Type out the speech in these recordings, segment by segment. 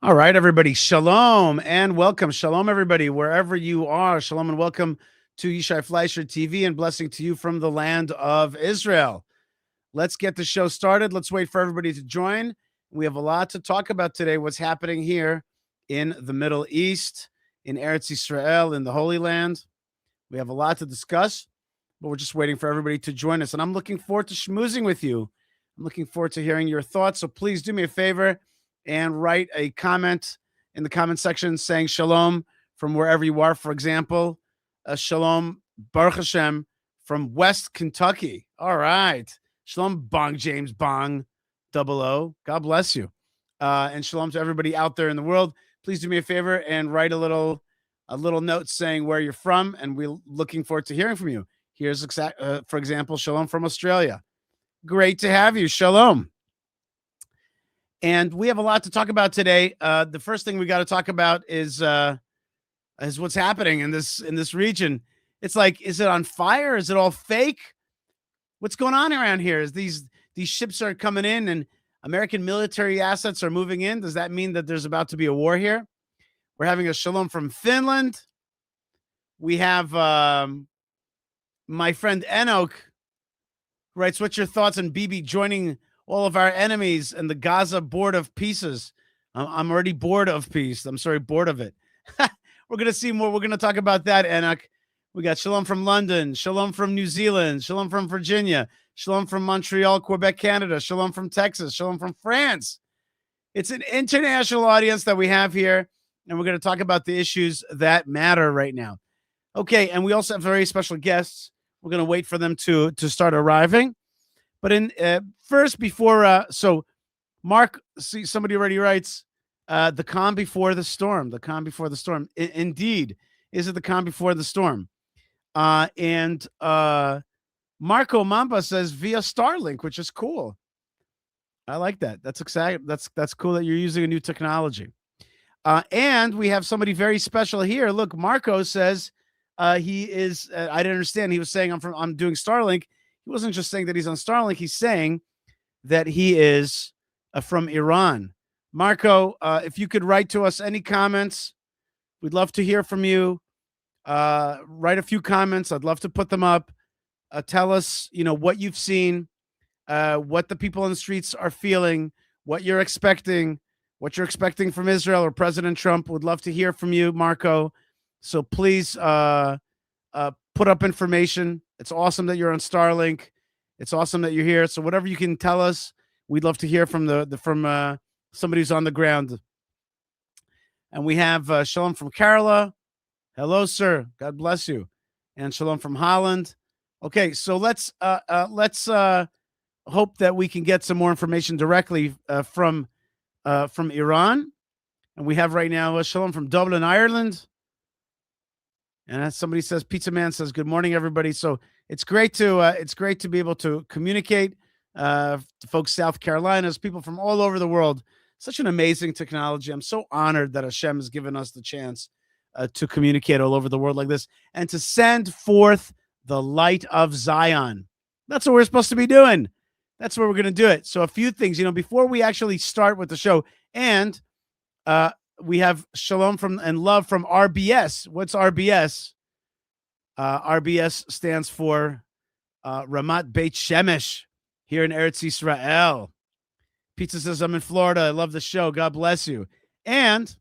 All right, everybody. Shalom and welcome. Shalom, everybody, wherever you are. Shalom and welcome to Yishai Fleischer TV and blessing to you from the land of Israel. Let's get the show started. Let's wait for everybody to join. We have a lot to talk about today. What's happening here in the Middle East, in Eretz Yisrael, in the Holy Land. We have a lot to discuss, but we're just waiting for everybody to join us. And I'm looking forward to schmoozing with you. I'm looking forward to hearing your thoughts. So please do me a favor and write a comment in the comment section saying shalom from wherever you are. For example, shalom, Baruch Hashem from West Kentucky. All right. Shalom, Bong James Bong 00. God bless you. And shalom to everybody out there in the world. Please do me a favor and write a little note saying where you're from, and we're looking forward to hearing from you. Here's, for example, shalom from Australia. Great to have you. Shalom. And we have a lot to talk about today. The first thing we got to talk about is what's happening in this region. It's like, is it on fire? Is it all fake? What's going on around here? Is these ships are coming in and American military assets are moving in? Does that mean that there's about to be a war here? We're having a shalom from Finland. We have my friend Enoch who writes, "What's your thoughts on Bibi joining all of our enemies and the Gaza board of pieces?" I'm already bored of peace. I'm sorry, bored of it. We're going to see more. We're going to talk about that, Enoch. We got shalom from London, shalom from New Zealand, shalom from Virginia, shalom from Montreal, Quebec, Canada, shalom from Texas, shalom from France. It's an international audience that we have here, and we're going to talk about the issues that matter right now. Okay, and we also have very special guests. We're going to wait for them to start arriving. But in first, before so Mark, see, somebody already writes the calm before the storm. The calm before the storm. Indeed, is it the calm before the storm? And Marco Mamba says via Starlink, which is cool. I like that. That's exciting. That's cool that you're using a new technology. And we have somebody very special here. Look, Marco says he is. I didn't understand. He was saying I'm doing Starlink. He wasn't just saying that he's on Starlink. He's saying that he is from Iran. Marco, if you could write to us any comments, we'd love to hear from you. Write a few comments. I'd love to put them up. Tell us, what you've seen, what the people on the streets are feeling, what you're expecting from Israel or President Trump. Would love to hear from you, Marco. So please put up information. It's awesome that you're on Starlink. It's awesome that you're here. So whatever you can tell us, we'd love to hear from from somebody who's on the ground. And we have shalom from Kerala. Hello, sir. God bless you. And shalom from Holland. Okay, so let's hope that we can get some more information directly from Iran. And we have right now shalom from Dublin, Ireland. And somebody says, Pizza Man says, "Good morning, everybody." So it's great to be able to communicate to folks, South Carolinas, people from all over the world. Such an amazing technology. I'm so honored that Hashem has given us the chance to communicate all over the world like this and to send forth the light of Zion. That's what we're supposed to be doing. That's what we're going to do it. So a few things, before we actually start with the show, and we have shalom from and love from RBS. What's RBS? RBS stands for Ramat Beit Shemesh here in Eretz Yisrael. Pizza says, "I'm in Florida. I love the show. God bless you." And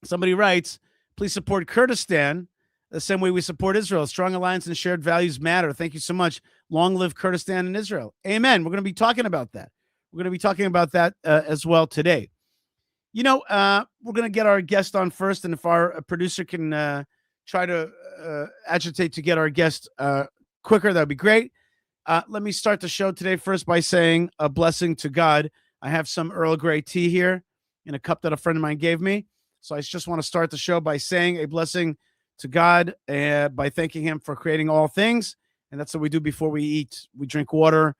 somebody writes, "Please support Kurdistan the same way we support Israel. Strong alliance and shared values matter. Thank you so much. Long live Kurdistan and Israel." Amen. We're going to be talking about that. As well today. We're going to get our guest on first, and if our producer can try to agitate to get our guest quicker, that would be great. Let me start the show today first by saying a blessing to God. I have some Earl Grey tea here in a cup that a friend of mine gave me. So I just want to start the show by saying a blessing to God, by thanking him for creating all things. And that's what we do before we eat. We drink water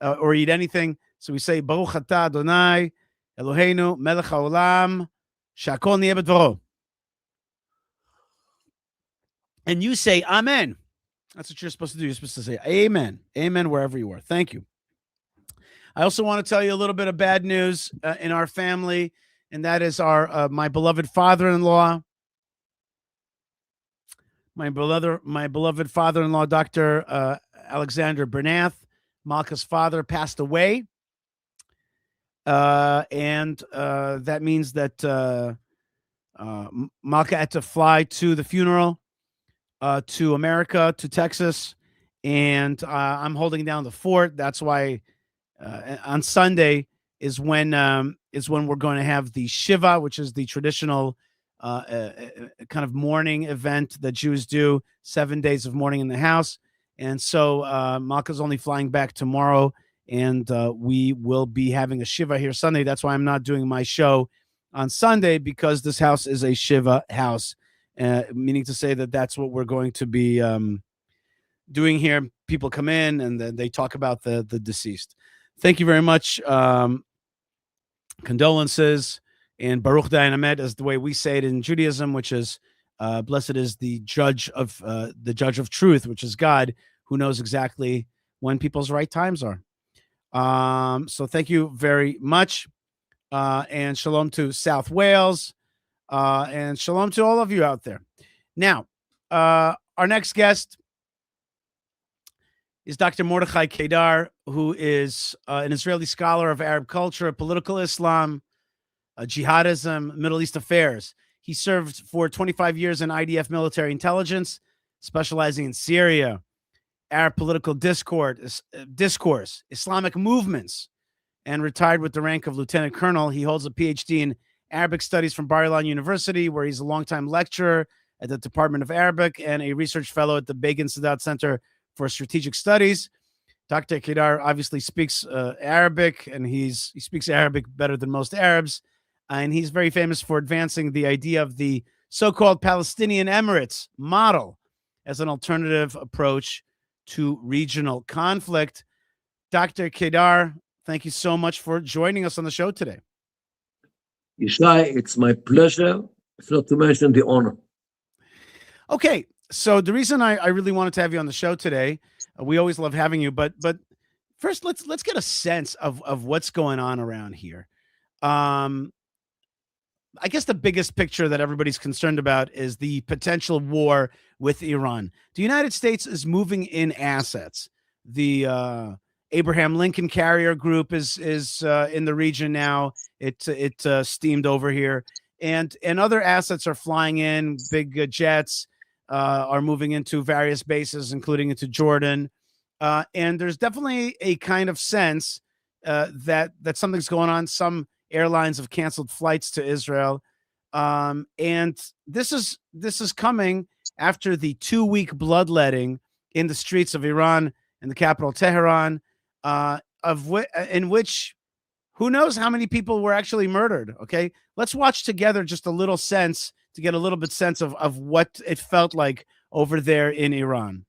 or eat anything. So we say, Baruch atah Adonai, Eloheinu, melech haolam, shakol niyeh b'dvaro. And you say, Amen. That's what you're supposed to do. You're supposed to say, Amen. Amen, wherever you are. Thank you. I also want to tell you a little bit of bad news in our family. and that is our my beloved father-in-law, my beloved father-in-law, Dr. Alexander Bernath. Malka's father passed away, and that means that Malka had to fly to the funeral, to America, to Texas, and I'm holding down the fort. That's why on Sunday is when we're going to have the Shiva, which is the traditional kind of mourning event that Jews do, 7 days of mourning in the house. And so Malka's only flying back tomorrow, and we will be having a Shiva here Sunday. That's why I'm not doing my show on Sunday, because this house is a Shiva house, meaning to say that that's what we're going to be doing here. People come in and then they talk about the deceased. Thank you very much. Condolences, and Baruch Dayan Hamed is the way we say it in Judaism, which is blessed is the judge of truth, which is God, who knows exactly when people's right times are. So thank you very much, and shalom to South Wales, and shalom to all of you out there. Now, our next guest is Dr. Mordechai Kedar, who is an Israeli scholar of Arab culture, political Islam, jihadism, Middle East affairs. He served for 25 years in IDF military intelligence, specializing in Syria, Arab political discourse, Islamic movements, and retired with the rank of lieutenant colonel. He holds a PhD in Arabic studies from Bar Ilan University, where he's a longtime lecturer at the Department of Arabic and a research fellow at the Begin Sadat Center for Strategic Studies. Dr. Kedar obviously speaks Arabic, and he speaks Arabic better than most Arabs. And he's very famous for advancing the idea of the so-called Palestinian Emirates model as an alternative approach to regional conflict. Dr. Kedar, thank you so much for joining us on the show today. Yishai, it's my pleasure, if not to mention the honor. Okay, so the reason I really wanted to have you on the show today, we always love having you, but first let's get a sense of what's going on around here. I guess the biggest picture that everybody's concerned about is the potential war with Iran. The United States is moving in assets. The Abraham Lincoln Carrier Group is in the region now. It steamed over here, and other assets are flying in. Big jets are moving into various bases, including into Jordan. And there's definitely a kind of sense that something's going on. Some airlines have canceled flights to Israel. And this is coming after the 2-week bloodletting in the streets of Iran and the capital Tehran, in which who knows how many people were actually murdered. Okay, let's watch together just a little sense to get a little bit sense of what it felt like over there in Iran.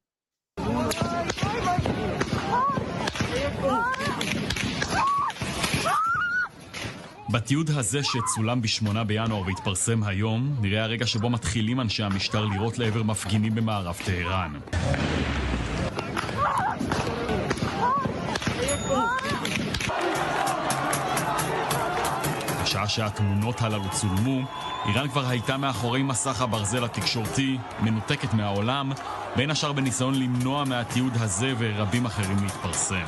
בתיעוד הזה שצולם ב8 בינואר והתפרסם היום, נראה הרגע שבו מתחילים אנשי המשטר לירות לעבר מפגינים במערב טהרן. בשעה שהתמונות הללו צולמו, איראן כבר הייתה מאחורי מסך הברזל התקשורתי, מנותקת מהעולם, בין השאר בניסיון למנוע מהתיעוד הזה ורבים אחרים להתפרסם.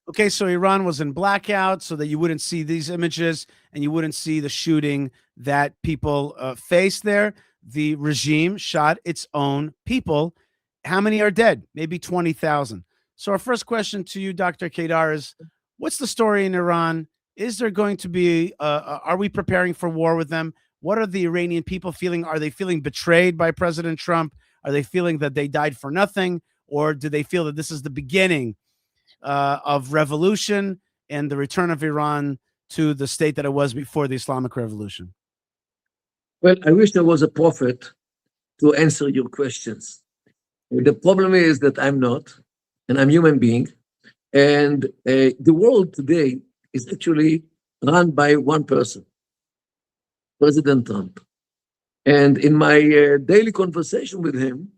Okay, so Iran was in blackout so that you wouldn't see these images and you wouldn't see the shooting that people faced there. The regime shot its own people. How many are dead? Maybe 20,000. So our first question to you, Dr. Kedar, is what's the story in Iran? Is there going to be, are we preparing for war with them? What are the Iranian people feeling? Are they feeling betrayed by President Trump? Are they feeling that they died for nothing? Or do they feel that this is the beginning of revolution and the return of Iran to the state that it was before the Islamic Revolution? Well, I wish there was a prophet to answer your questions. The problem is that I'm not, and I'm a human being. And the world today is actually run by one person, President Trump. And in my daily conversation with him,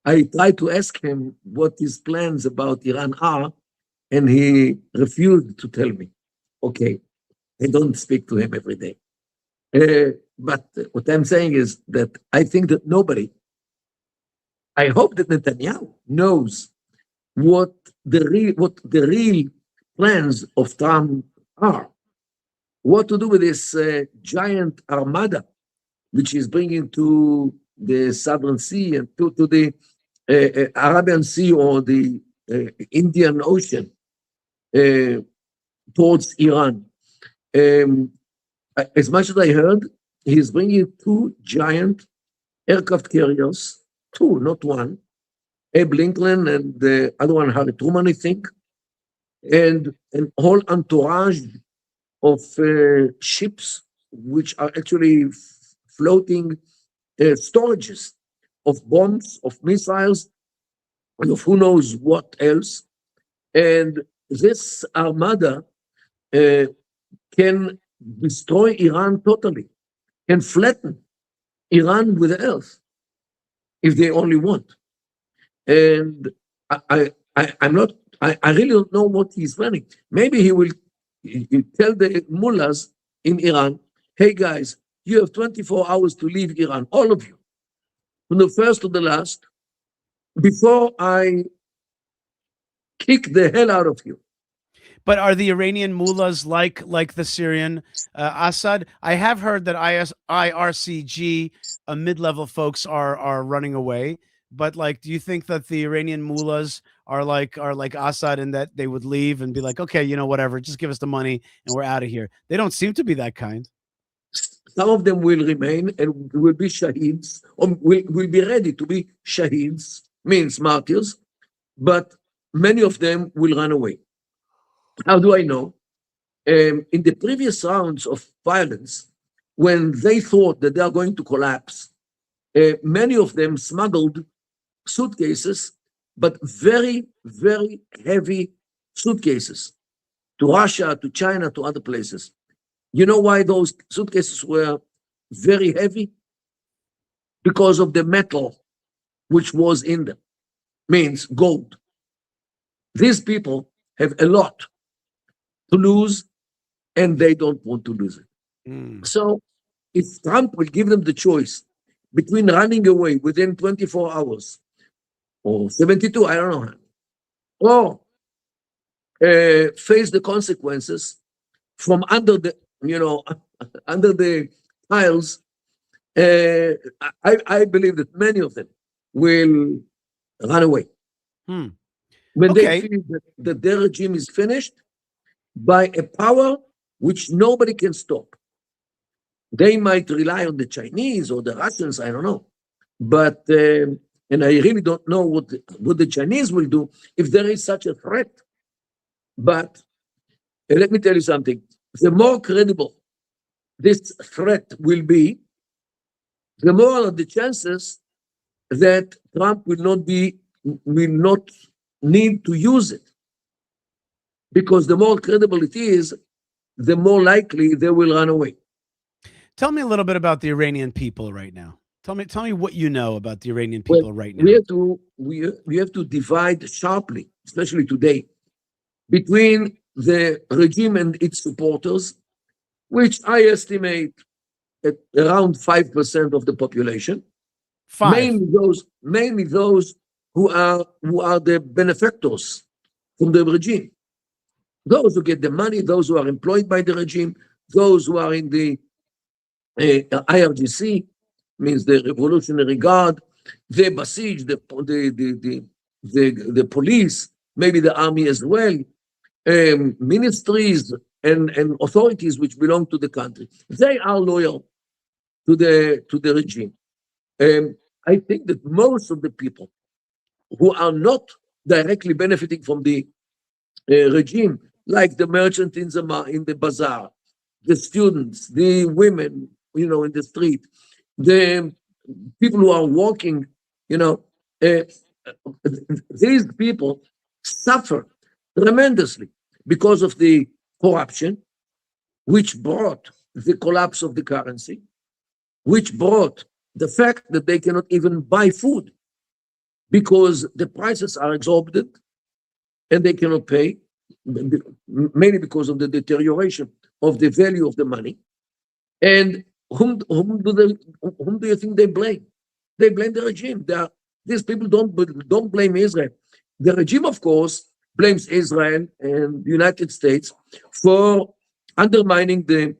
I tried to ask him what his plans about Iran are, and he refused to tell me. Okay, I don't speak to him every day. But what I'm saying is that I think that nobody, I hope that Netanyahu knows what the real plans of Trump are. What to do with this giant armada, which is bringing to the Southern Sea and to the Arabian Sea or the Indian Ocean towards Iran. As much as I heard, he's bringing two giant aircraft carriers, two, not one, Abe Lincoln and the other one, Harry Truman, I think, and an whole entourage of ships, which are actually floating storages of bombs, of missiles, and of who knows what else. And this armada can destroy Iran totally, can flatten Iran with the earth if they only want. And I really don't know what he's planning. Maybe he will tell the mullahs in Iran, hey guys, you have 24 hours to leave Iran, all of you, from the first to the last, before I kick the hell out of you. But are the Iranian mullahs like the Syrian Assad? I have heard that IRCG mid-level folks are running away. But like, do you think that the Iranian mullahs are like Assad in that they would leave and be like, okay, you know, whatever, just give us the money and we're out of here? They don't seem to be that kind. Some of them will remain and will be shaheeds, or will be ready to be shaheeds, means martyrs, but many of them will run away. How do I know? In the previous rounds of violence, when they thought that they are going to collapse, many of them smuggled suitcases, but very, very heavy suitcases to Russia, to China, to other places. You know why those suitcases were very heavy? Because of the metal which was in them, means gold. These people have a lot to lose and they don't want to lose it. So if Trump will give them the choice between running away within 24 hours or 72, I don't know, or face the consequences from under the, under the tiles, I believe that many of them will run away. When they feel that their regime is finished by a power which nobody can stop. They might rely on the Chinese or the Russians, I don't know. But, and I really don't know what the Chinese will do if there is such a threat. But let me tell you something. The more credible this threat will be, the more are the chances that Trump will not need to use it. Because the more credible it is, the more likely they will run away. Tell me a little bit about the Iranian people right now. Tell me what you know about the Iranian people right now. We have to divide sharply, especially today, between the regime and its supporters, which I estimate at around 5% of the population. Mainly those who are the benefactors from the regime. Those who get the money, those who are employed by the regime, those who are in the IRGC, means the Revolutionary Guard, the Basij, the police, maybe the army as well, ministries and authorities which belong to the country. They are loyal to the regime. I think that most of the people who are not directly benefiting from the regime, like the merchant in the bazaar, the students, the women, in the street, the people who are walking, these people suffer tremendously because of the corruption, which brought the collapse of the currency, which brought the fact that they cannot even buy food because the prices are exorbitant and they cannot pay, mainly because of the deterioration of the value of the money. And whom do you think they blame? They blame the regime. These people don't blame Israel. The regime, of course, blames Israel and the United States for undermining the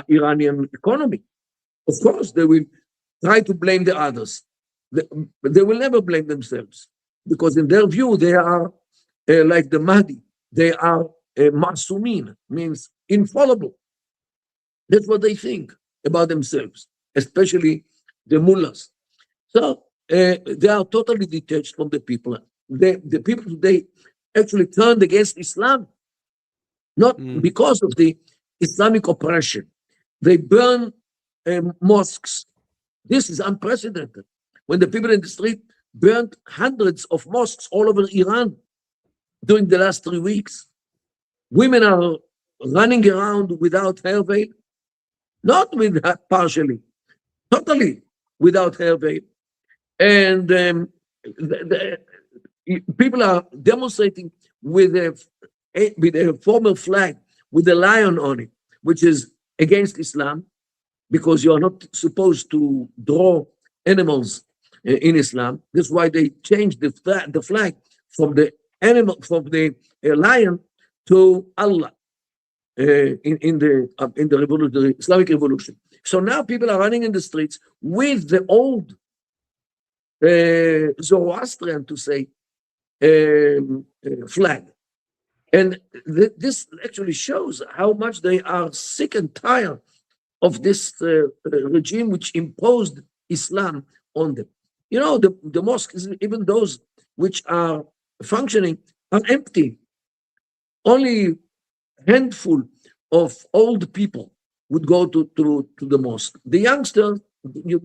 Iranian economy. Of course, they will try to blame the others. They will never blame themselves, because in their view, they are like the Mahdi. They are masumin, means infallible. That's what they think about themselves, especially the mullahs. So they are totally detached from the people. The people today actually turned against Islam, not because of the Islamic oppression. They burn mosques. This is unprecedented. When the people in the street burned hundreds of mosques all over Iran during the last 3 weeks. Women are running around without hair veil, not with partially, totally without hair veil. And people are demonstrating with a former flag with a lion on it, which is against Islam, because you are not supposed to draw animals in Islam. That's why they changed the flag from the lion to Allah in the revolution, the Islamic revolution. So now people are running in the streets with the old Zoroastrian, to say, flag. And this actually shows how much they are sick and tired of this regime which imposed Islam on them. You know, the mosques, even those which are functioning, are empty. Only handful of old people would go to the mosque. The youngsters, you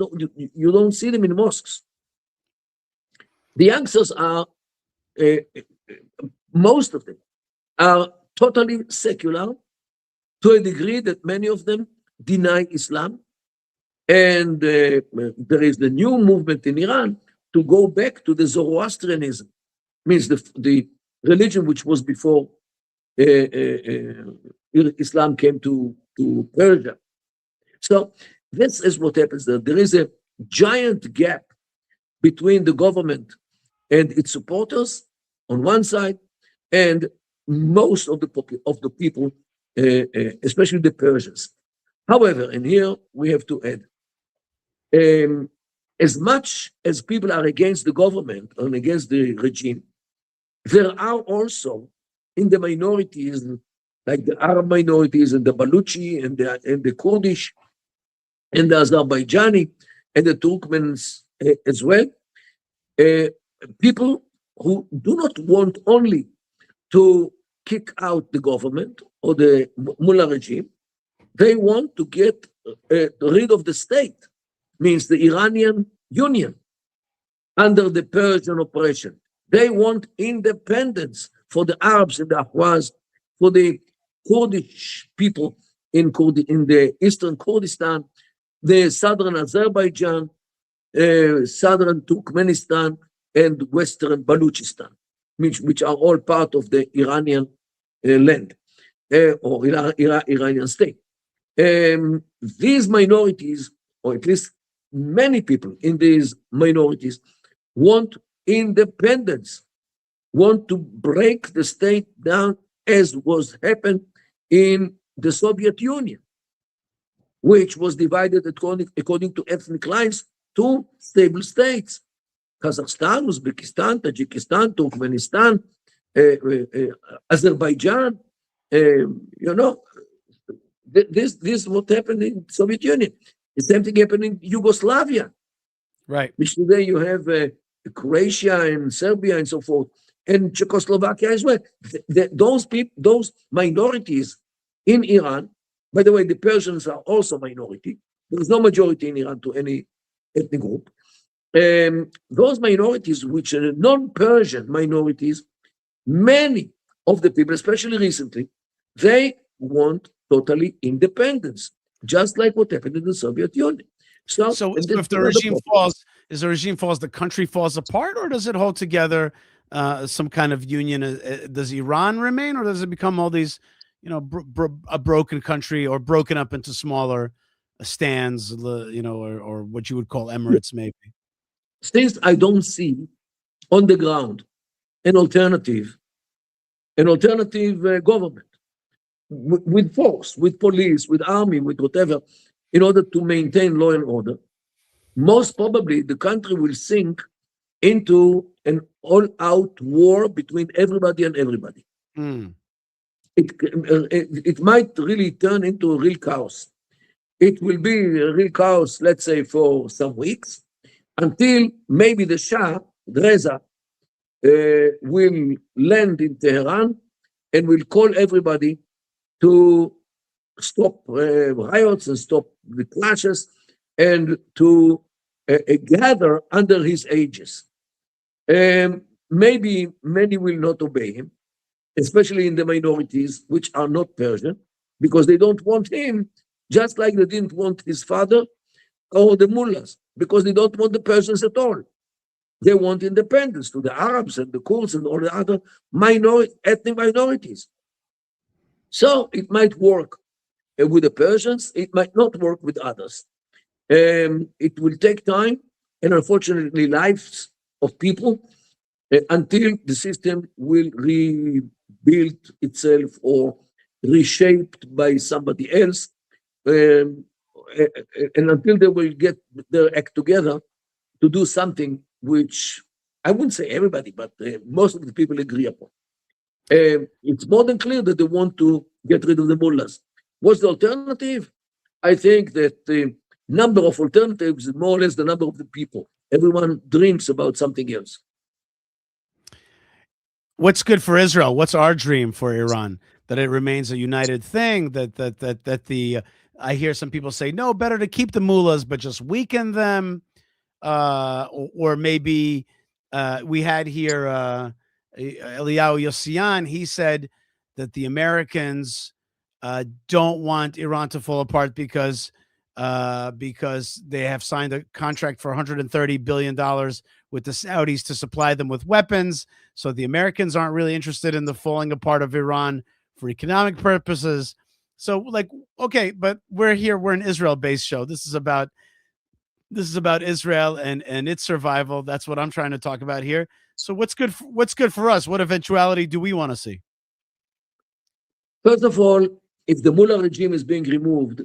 don't see them in mosques. The youngsters are, most of them, are totally secular, to a degree that many of them deny Islam. And there is the new movement in Iran to go back to the Zoroastrianism, means the religion which was before Islam came to Persia. So this is what happens there. There is a giant gap between the government and its supporters on one side, and most of the people, especially the Persians. However, and here we have to add, as much as people are against the government and against the regime, there are also in the minorities, like the Arab minorities and the Baluchi and the Kurdish and the Azerbaijani and the Turkmens as well, people who do not want only to kick out the government or the mullah regime, they want to get rid of the state, means the Iranian Union under the Persian oppression. They want independence for the Arabs and the Ahwaz, for the Kurdish people in the eastern Kurdistan, the southern Azerbaijan, southern Turkmenistan, and western Baluchistan, which are all part of the Iranian land or Iranian state. These minorities, or at least many people in these minorities, want independence, want to break the state down, as was happened in the Soviet Union, which was divided according to ethnic lines to stable states: Kazakhstan, Uzbekistan, Tajikistan, Turkmenistan, Azerbaijan. This is what happened in the Soviet Union. The same thing happened in Yugoslavia, right? Which today you have Croatia and Serbia and so forth, and Czechoslovakia as well. Those minorities in Iran. By the way, the Persians are also minority. There is no majority in Iran to any ethnic group. Those minorities, which are non-Persian minorities, many of the people, especially recently, they want totally independence, just like what happened in the Soviet Union. So if the regime falls, the country falls apart, or does it hold together some kind of union? Does Iran remain, or does it become all these, a broken country, or broken up into smaller stands, or what you would call Emirates, maybe. Since I don't see on the ground an alternative government with force, with police, with army, with whatever, in order to maintain law and order, most probably the country will sink into an all-out war between everybody and everybody. Mm. It might really turn into a real chaos. It will be a real chaos, let's say, for some weeks, until maybe the Shah, Reza, will land in Tehran and will call everybody to stop riots and stop the clashes and to gather under his aegis. Maybe many will not obey him, especially in the minorities, which are not Persian, because they don't want him, just like they didn't want his father or the mullahs, because they don't want the Persians at all. They want independence to the Arabs and the Kurds and all the other ethnic minorities. So it might work with the Persians, it might not work with others. It will take time and unfortunately lives of people until the system will rebuild itself or reshaped by somebody else, and until they will get their act together to do something which I wouldn't say everybody, but most of the people agree upon. It's more than clear that they want to get rid of the mullahs. What's the alternative? I think that the number of alternatives is more or less the number of the people. Everyone dreams about something else. What's good for Israel? What's our dream for Iran? That it remains a united thing. I hear some people say, no, better to keep the mullahs, but just weaken them. Or maybe we had here Eliyahu Yossian. He said that the Americans don't want Iran to fall apart because they have signed a contract for $130 billion with the Saudis to supply them with weapons. So the Americans aren't really interested in the falling apart of Iran for economic purposes. So, like, okay, but we're an Israel-based show. This is about Israel and its survival. That's what I'm trying to talk about here. So what's good for us? What eventuality do we want to see? First of all, if the mullah regime is being removed,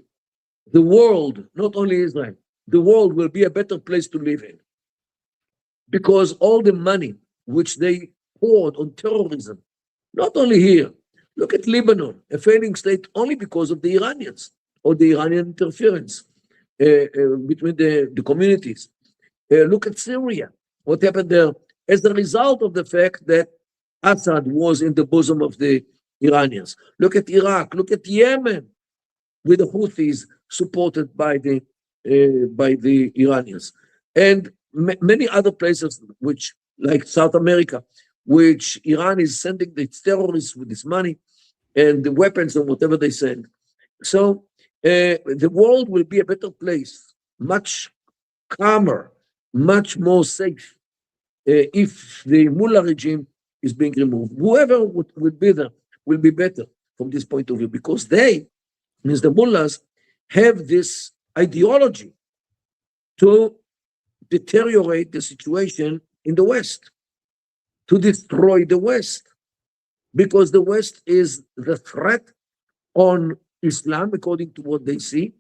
the world, not only Israel, the world will be a better place to live in. Because all the money which they poured on terrorism, not only here, look at Lebanon, a failing state only because of the Iranians or the Iranian interference between the communities. Look at Syria, what happened there as a result of the fact that Assad was in the bosom of the Iranians. Look at Iraq, look at Yemen, with the Houthis supported by the Iranians, and many other places, which like South America, which Iran is sending its terrorists with this money and the weapons and whatever they send. So the world will be a better place, much calmer, much more safe, if the mullah regime is being removed. Whoever would be there will be better from this point of view, because they, means the mullahs, have this ideology to deteriorate the situation in the West, to destroy the West, because the West is the threat on Islam, according to what they see,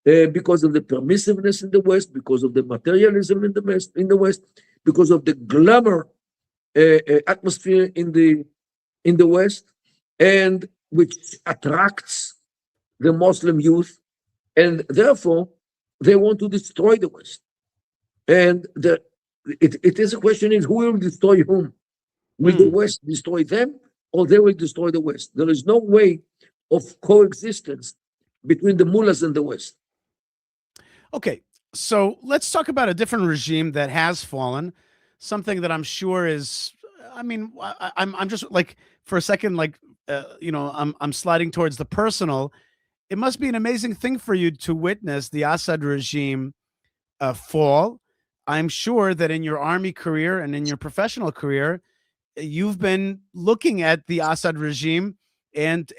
because of the permissiveness in the West, because of the materialism in the West, because of the glamour atmosphere in the West, and which attracts the Muslim youth, and therefore they want to destroy the West. And it is a question is who will destroy whom? Will the West destroy them, or they will destroy the West? There is no way of coexistence between the mullahs and the West. Okay, so let's talk about a different regime that has fallen, something that I'm sure is, I mean, I'm just like, for a second, like, I'm sliding towards the personal. It must be an amazing thing for you to witness the Assad regime fall. I'm sure that in your army career and in your professional career, you've been looking at the Assad regime and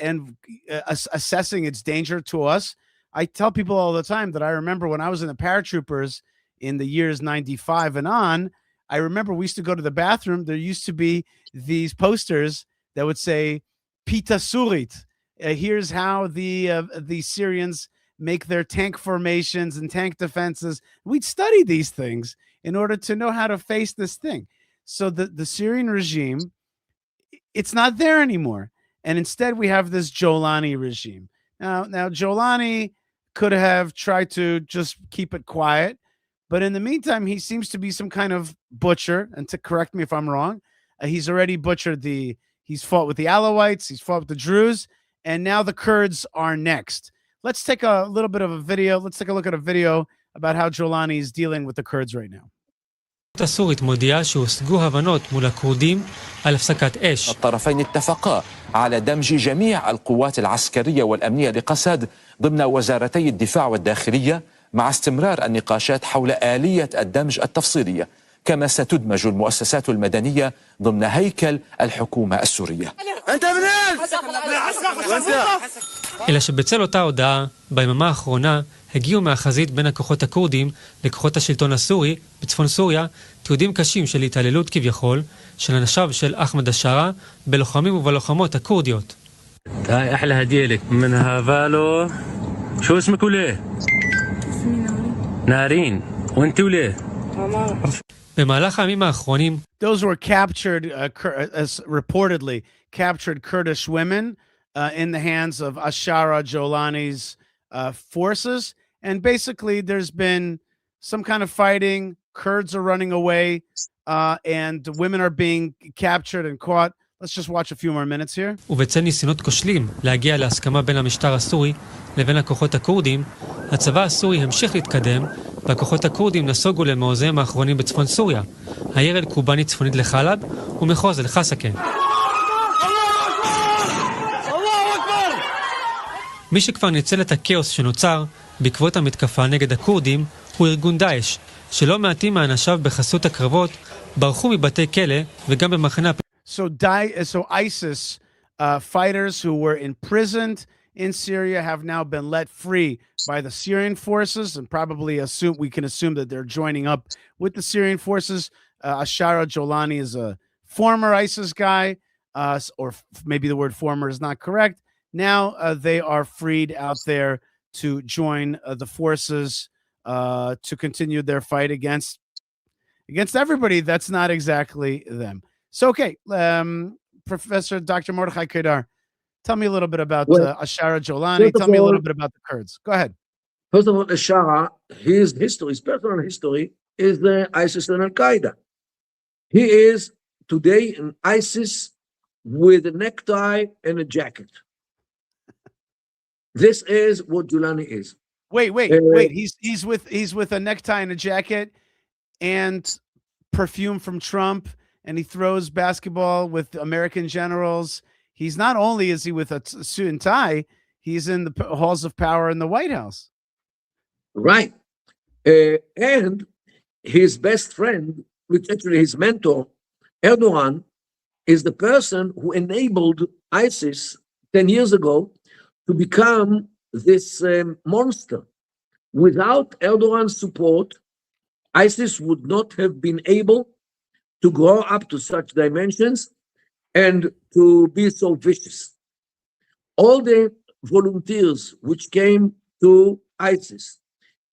assessing its danger to us. I tell people all the time that I remember when I was in the paratroopers in the years 95 and on, I remember we used to go to the bathroom. There used to be these posters that would say, Pita Surit. Here's how the Syrians make their tank formations and tank defenses. We'd study these things in order to know how to face this thing. So the Syrian regime, it's not there anymore. And instead we have this Jolani regime. Now Jolani could have tried to just keep it quiet, but in the meantime, he seems to be some kind of butcher. And to correct me if I'm wrong, he's already butchered he's fought with the Alawites, he's fought with the Druze, and now the Kurds are next. Let's take a little bit of a video. Let's take a look at a video about how Jolani is dealing with the Kurds right now. הסורית מודיעה שהושגו הבנות מול הכורדים על הפסקת אש. الطرفين اتفقا على دمج جميع القوات العسكرية والأمنية لقسد ضمن وزارتي الدفاع والداخلية مع استمرار النقاشات حول آلية الدمج التفصيلية، كما ستدمج المؤسسات المدنية ضمن هيكل الحكومة السورية. אלא שבצל אותה הודעה, ביממה האחרונה הגיעו מהחזית בין הכוחות הכורדים לכוחות השלטון הסורי בצפון סוריה תיעודים קשים של התעללות כביכול של אנשיו של אחמד השארה בלוחמים ובלוחמות הכורדיות. هاي أحلى هدية لك منها فالو. شو اسمك وليه؟ نارين. وانت وليه؟ במהלך הימים האחרונים Those were captured, reportedly captured Kurdish women in the hands of Ashara Jolani's forces. And basically there's been some kind of fighting. Kurds are running away and women are being captured and caught. Let's just watch a few more minutes here. ובצל ניסיונות כושלים להגיע להסכמה בין המשטר הסורי לבין הכוחות הכורדים, הצבא הסורי המשיך להתקדם, והכוחות הכורדים נסוגו למעוזיהם האחרונים בצפון סוריה, העיר אל-קובאני צפונית לחלב ומחוז אל-חסקה. מי שכבר ניצל את הכאוס שנוצר בעקבות המתקפה נגד הכורדים הוא ארגון דאעש, שלא מעטים מאנשיו בחסות הקרבות ברחו מבתי כלא וגם במחנה. So ISIS fighters who were imprisoned in Syria have now been let free by the Syrian forces, and probably we can assume that they're joining up with the Syrian forces. Ashara Jolani is a former ISIS guy, or maybe the word former is not correct. Now they are freed out there to join the forces to continue their fight against everybody that's not exactly them. So, okay, Professor Dr. Mordechai Kedar, tell me a little bit about Ashara Jolani. Tell me a little bit about the Kurds. Go ahead. First of all, Ashara, his personal history, is the ISIS and Al-Qaeda. He is today in ISIS with a necktie and a jacket. This is what Jolani is. Wait. He's with a necktie and a jacket and perfume from Trump, and he throws basketball with American generals. He's not only is he with a suit and tie, he's in the halls of power in the White House. Right. And his best friend, which actually his mentor, Erdogan, is the person who enabled ISIS 10 years ago to become this monster. Without Erdogan's support, ISIS would not have been able to grow up to such dimensions and to be so vicious. All the volunteers which came to ISIS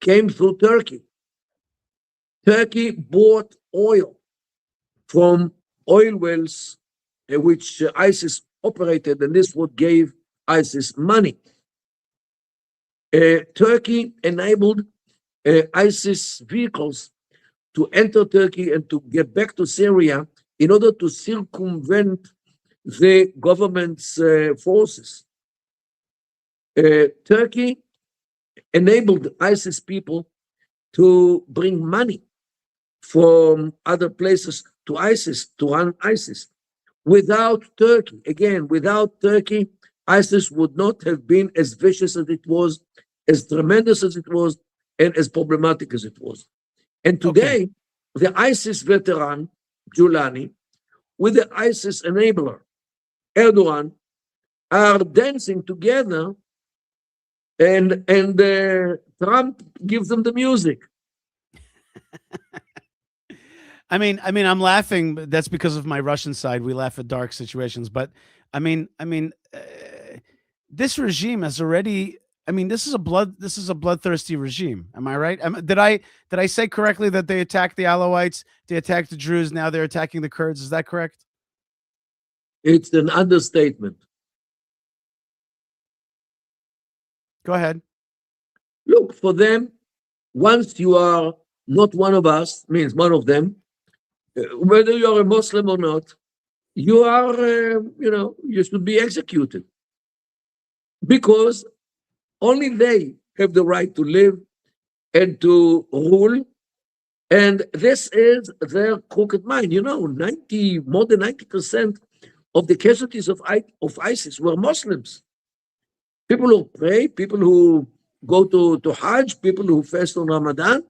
came through Turkey. Turkey bought oil from oil wells which ISIS operated, and this what gave ISIS money. Turkey enabled ISIS vehicles to enter Turkey and to get back to Syria in order to circumvent the government's forces. Turkey enabled ISIS people to bring money from other places to ISIS, to run ISIS. Without Turkey, ISIS would not have been as vicious as it was, as tremendous as it was, and as problematic as it was. And today, the ISIS veteran, Jolani, with the ISIS enabler, Erdogan, are dancing together and Trump gives them the music. I'm laughing. But that's because of my Russian side. We laugh at dark situations, but this regime has already. This is a bloodthirsty regime. Am I right? Did I say correctly that they attacked the Alawites? They attacked the Druze. Now they're attacking the Kurds. Is that correct? It's an understatement. Go ahead. Look, for them, once you are not one of us, means one of them, whether you are a Muslim or not, you are, you should be executed. Because only they have the right to live and to rule. And this is their crooked mind. More than 90% of the casualties of ISIS were Muslims. People who pray, people who go to Hajj, people who fast on Ramadan,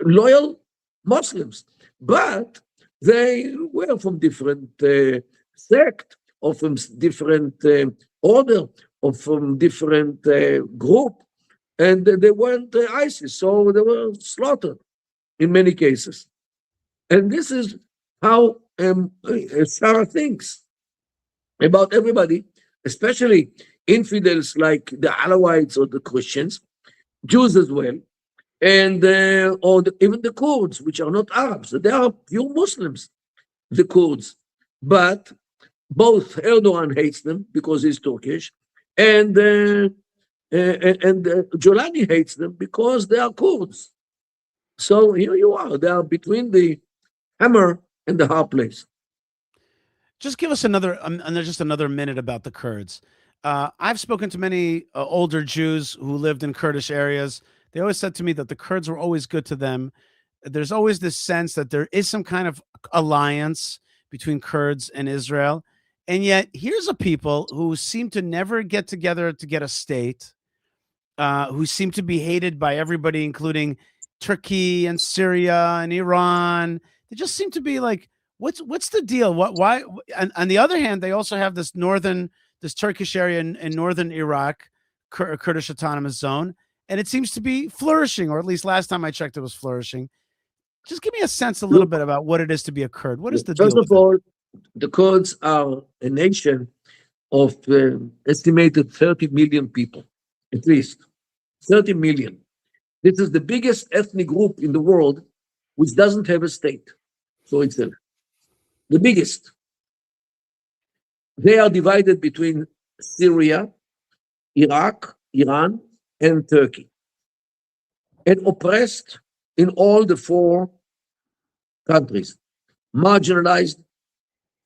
loyal Muslims. But they were from different sect, or from different order, or from different group, and they weren't ISIS, so they were slaughtered in many cases. And this is how Sarah thinks about everybody, especially infidels like the Alawites or the Christians, Jews as well, and even the Kurds, which are not Arabs. They are pure Muslims, the Kurds. But both Erdogan hates them because he's Turkish, and Jolani hates them because they are Kurds. So here you are. They are between the hammer and the hard place. Just give us another minute about the Kurds. I've spoken to many older Jews who lived in Kurdish areas. They always said to me that the Kurds were always good to them. There's always this sense that there is some kind of alliance between Kurds and Israel. And yet here's a people who seem to never get together to get a state, who seem to be hated by everybody, including Turkey and Syria and Iran. They just seem to be like, what's the deal? Why? And on the other hand, they also have this Turkish area in northern Iraq, Kurdish Autonomous Zone, and it seems to be flourishing, or at least last time I checked, it was flourishing. Just give me a sense a little bit about what it is to be a Kurd. What is the deal? First of all, the Kurds are a nation of estimated 30 million people, at least 30 million. This is the biggest ethnic group in the world which doesn't have a state. So it's the biggest. They are divided between Syria, Iraq, Iran, and Turkey, and oppressed in all the four countries, marginalized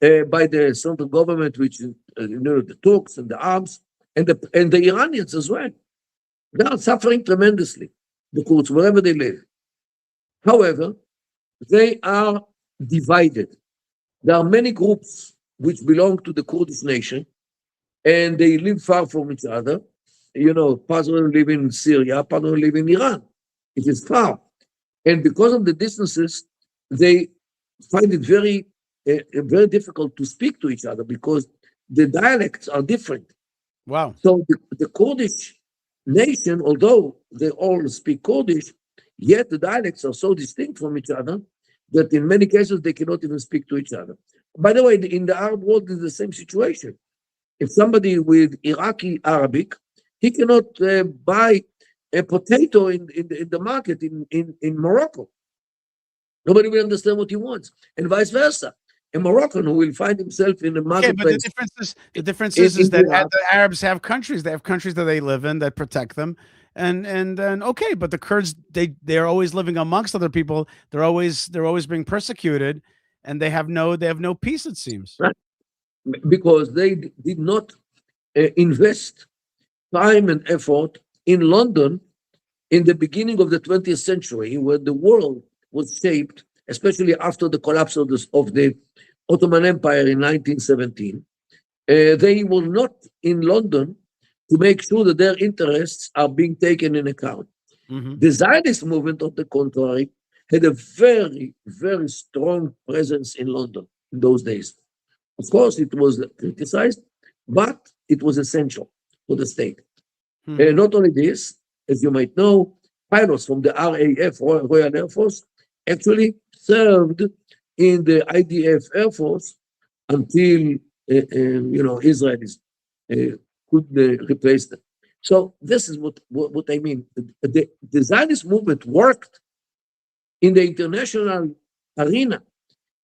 by the central government, which is the Turks and the Arabs, and the Iranians as well. They are suffering tremendously, the Kurds, wherever they live. However, they are divided. There are many groups which belong to the Kurdish nation, and they live far from each other. Part of them live in Syria, part of them live in Iran. It is far. And because of the distances, they find it very, very difficult to speak to each other because the dialects are different. Wow. So the Kurdish nation, although they all speak Kurdish, yet the dialects are so distinct from each other that in many cases they cannot even speak to each other. By the way, in the Arab world, it's the same situation. If somebody with Iraqi Arabic, he cannot buy a potato in the market in Morocco. Nobody will understand what he wants, and vice versa. A Moroccan who will find himself in a marketplace. But the difference is that the Arabs have countries. They have countries that they live in that protect them, and okay. But the Kurds, they're always living amongst other people. They're always being persecuted, and they have no peace. It seems, right? Because they did not invest time and effort in London in the beginning of the 20th century, when the world was shaped, especially after the collapse of the Ottoman Empire in 1917. They were not in London to make sure that their interests are being taken in account. Mm-hmm. The Zionist movement, on the contrary, had a very, very strong presence in London in those days. Of course, it was criticized, but it was essential for the state. Not only this, as you might know, pilots from the RAF, Royal Air Force, actually served in the IDF Air Force until Israelis could replace them. So this is what I mean. The Zionist movement worked in the international arena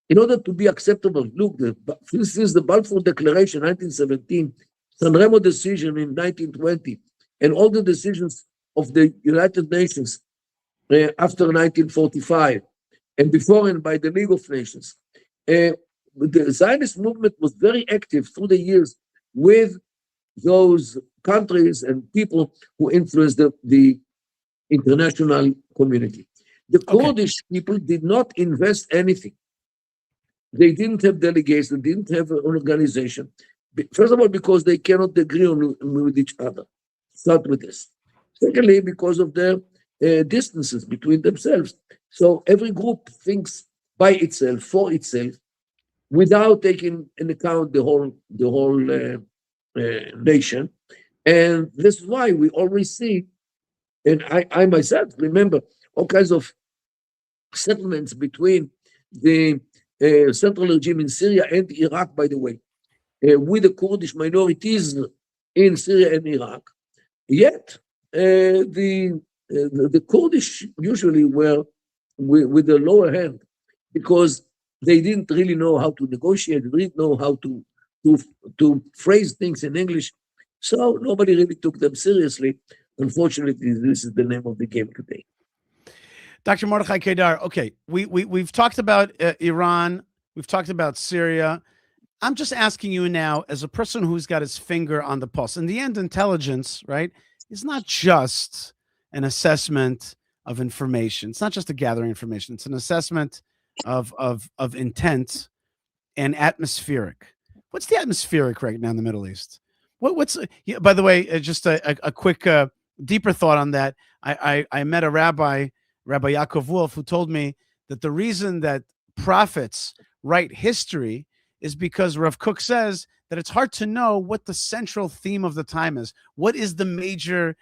in order to be acceptable. Look, since the Balfour Declaration, 1917, San Remo decision in 1920, and all the decisions of the United Nations after 1945, and before and by the League of Nations, the Zionist movement was very active through the years with those countries and people who influenced the international community. The Kurdish people did not invest anything. They didn't have delegates, they didn't have an organization. First of all, because they cannot agree with each other. Start with this. Secondly, because of their distances between themselves. So every group thinks by itself, for itself, without taking into account the whole nation. And this is why we always see, and I myself remember all kinds of settlements between the central regime in Syria and Iraq, by the way, with the Kurdish minorities in Syria and Iraq. Yet the Kurdish usually were with the lower hand because they didn't really know how to negotiate, they didn't know how to phrase things in English. So nobody really took them seriously. Unfortunately, this is the name of the game today. Dr. Mordechai Kedar, okay, we've talked about Iran, we've talked about Syria. I'm just asking you now, as a person who's got his finger on the pulse. In the end, intelligence, right, is not just an assessment of information. It's not just a gathering information. It's an assessment of intent and atmospheric. What's the atmospheric right now in the Middle East? What's by the way, just a quick deeper thought on that. I met a Rabbi Yaakov Wolf, who told me that the reason that prophets write history is because Rav Kook says that it's hard to know what the central theme of the time is. What is the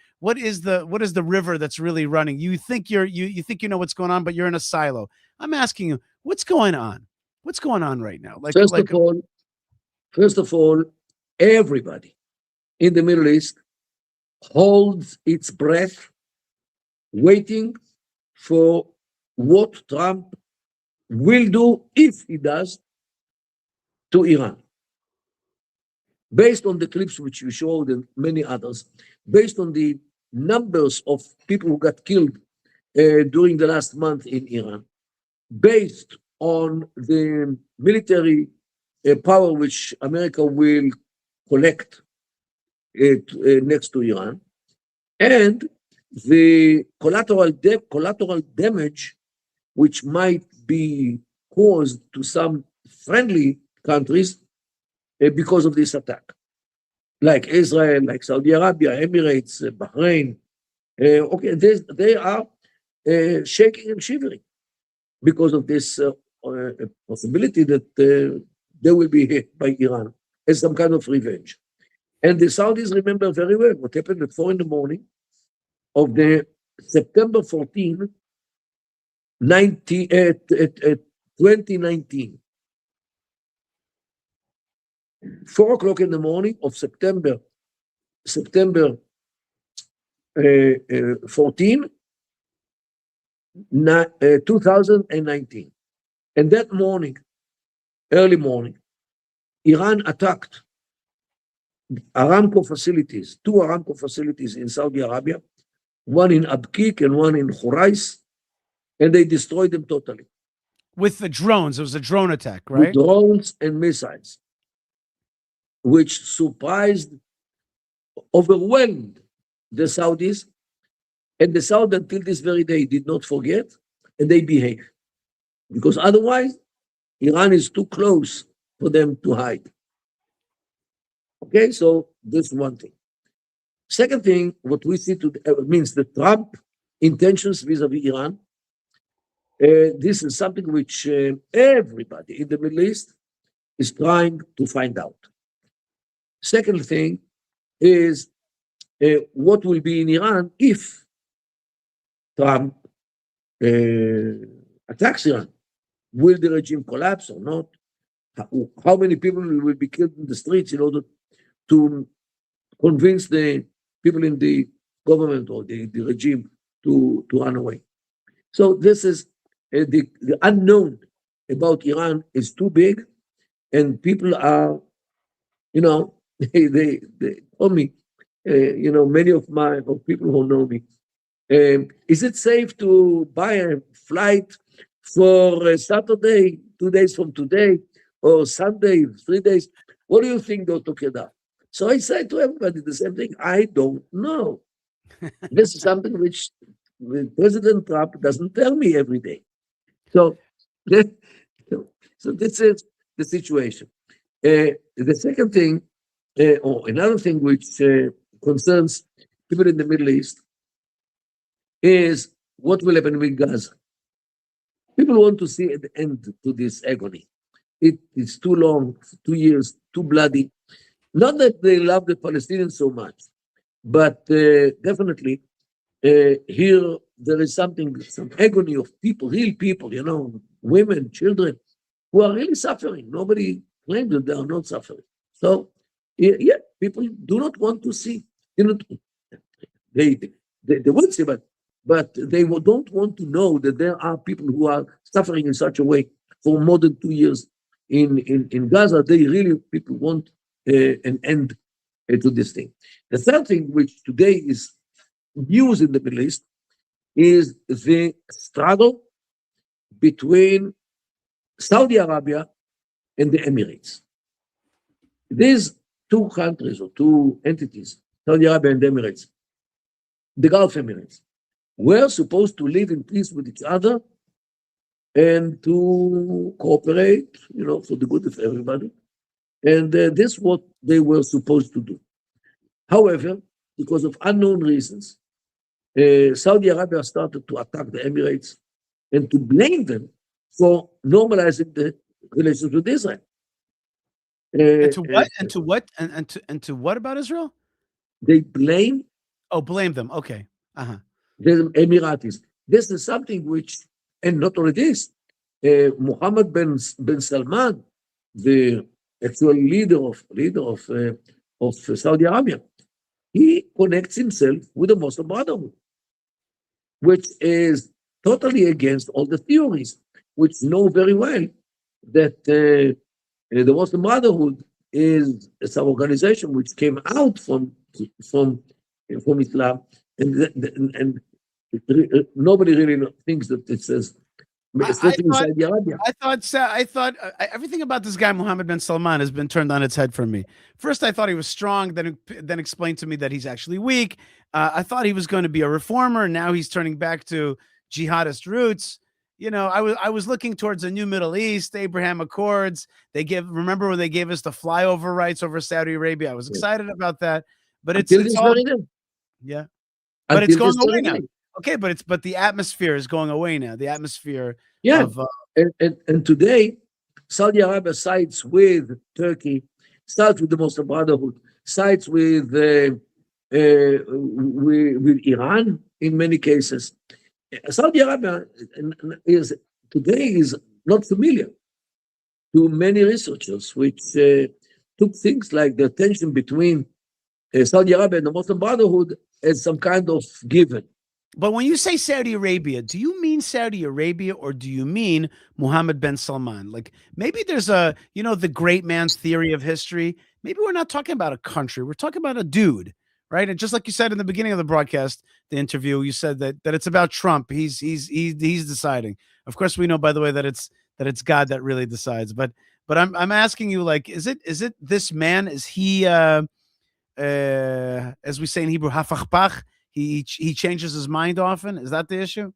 river that's really running? You think you think you know what's going on, but you're in a silo. I'm asking you, what's going on? What's going on right now? First of all, everybody in the Middle East holds its breath, waiting for what Trump will do, if he does, to Iran. Based on the clips which you showed and many others, based on the numbers of people who got killed during the last month in Iran, based on the military power which America will collect next to Iran, and the collateral damage which might be caused to some friendly countries because of this attack, like Israel, like Saudi Arabia, Emirates, Bahrain. They are shaking and shivering because of this possibility that they will be hit by Iran as some kind of revenge. And the Saudis remember very well what happened at 4 a.m. of the September 14, 2019. 4 o'clock in the morning of September 14, 2019. And that morning, early morning, Iran attacked Aramco facilities, 2 Aramco facilities in Saudi Arabia, one in Abqaiq and one in Khurais, and they destroyed them totally. With the drones, it was a drone attack, right? With drones and missiles, which surprised, overwhelmed the Saudis, and the Saudis until this very day did not forget, and they behave. Because otherwise, Iran is too close for them to hide. Okay, so this is one thing. Second thing, what we see means the Trump intentions vis-a-vis Iran. This is something which everybody in the Middle East is trying to find out. Second thing is what will be in Iran if Trump attacks Iran. Will the regime collapse or not? How many people will be killed in the streets in order to convince the people in the government or the regime to run away? So this is the unknown about Iran is too big, and people are, they told me, many of people who know me, is it safe to buy a flight for Saturday, 2 days from today, or Sunday, 3 days? What do you think, Dr. Kedar? So I say to everybody the same thing. I don't know. This is something which President Trump doesn't tell me every day. So this is the situation. The second thing, or another thing which concerns people in the Middle East is what will happen with Gaza. People want to see an end to this agony. It is too long, 2 years, too bloody. Not that they love the Palestinians so much, but definitely here there is some agony of people, real people, women, children, who are really suffering. Nobody claims that they are not suffering. So, yeah, people do not want to see. They would see, but they don't want to know that there are people who are suffering in such a way for more than 2 years in Gaza. People want an end to this thing. The third thing, which today is news in the Middle East, is the struggle between Saudi Arabia and the Emirates. These two countries or two entities, Saudi Arabia and the Emirates, the Gulf Emirates, were supposed to live in peace with each other and to cooperate, for the good of everybody. And this is what they were supposed to do. However, because of unknown reasons, Saudi Arabia started to attack the Emirates and to blame them for normalizing the relations with Israel. And to what? And to what? And to what about Israel? They blame. Oh, blame them. Okay. The Emiratis. This is something which, and not only this, Mohammed bin Salman, the actual leader of Saudi Arabia, he connects himself with the Muslim Brotherhood, which is totally against all the theories, which know very well that the Muslim Brotherhood is an organization which came out from Islam, and nobody really thinks that it says, especially in Saudi Arabia. I thought everything about this guy Mohammed bin Salman has been turned on its head for me. First, I thought he was strong. Then explained to me that he's actually weak. I thought he was going to be a reformer. Now he's turning back to jihadist roots. I was looking towards a new Middle East, Abraham Accords. Remember when they gave us the flyover rights over Saudi Arabia? I was excited about that, but it's all, yeah, but it's going away now. Okay, but the atmosphere is going away now. The atmosphere of and today, Saudi Arabia sides with Turkey, sides with the Muslim Brotherhood, sides with Iran in many cases. Saudi Arabia is not familiar to many researchers, which took things like the tension between Saudi Arabia and the Muslim Brotherhood as some kind of given. But when you say Saudi Arabia, do you mean Saudi Arabia or do you mean Mohammed bin Salman? Like maybe there's the great man's theory of history. Maybe we're not talking about a country. We're talking about a dude, right? And just like you said in the beginning of the broadcast, the interview, you said that it's about Trump. He's deciding. Of course, we know, by the way, that it's God that really decides. But I'm asking you, like, is it this man? Is he as we say in Hebrew, hafachpach? He changes his mind often. Is that the issue?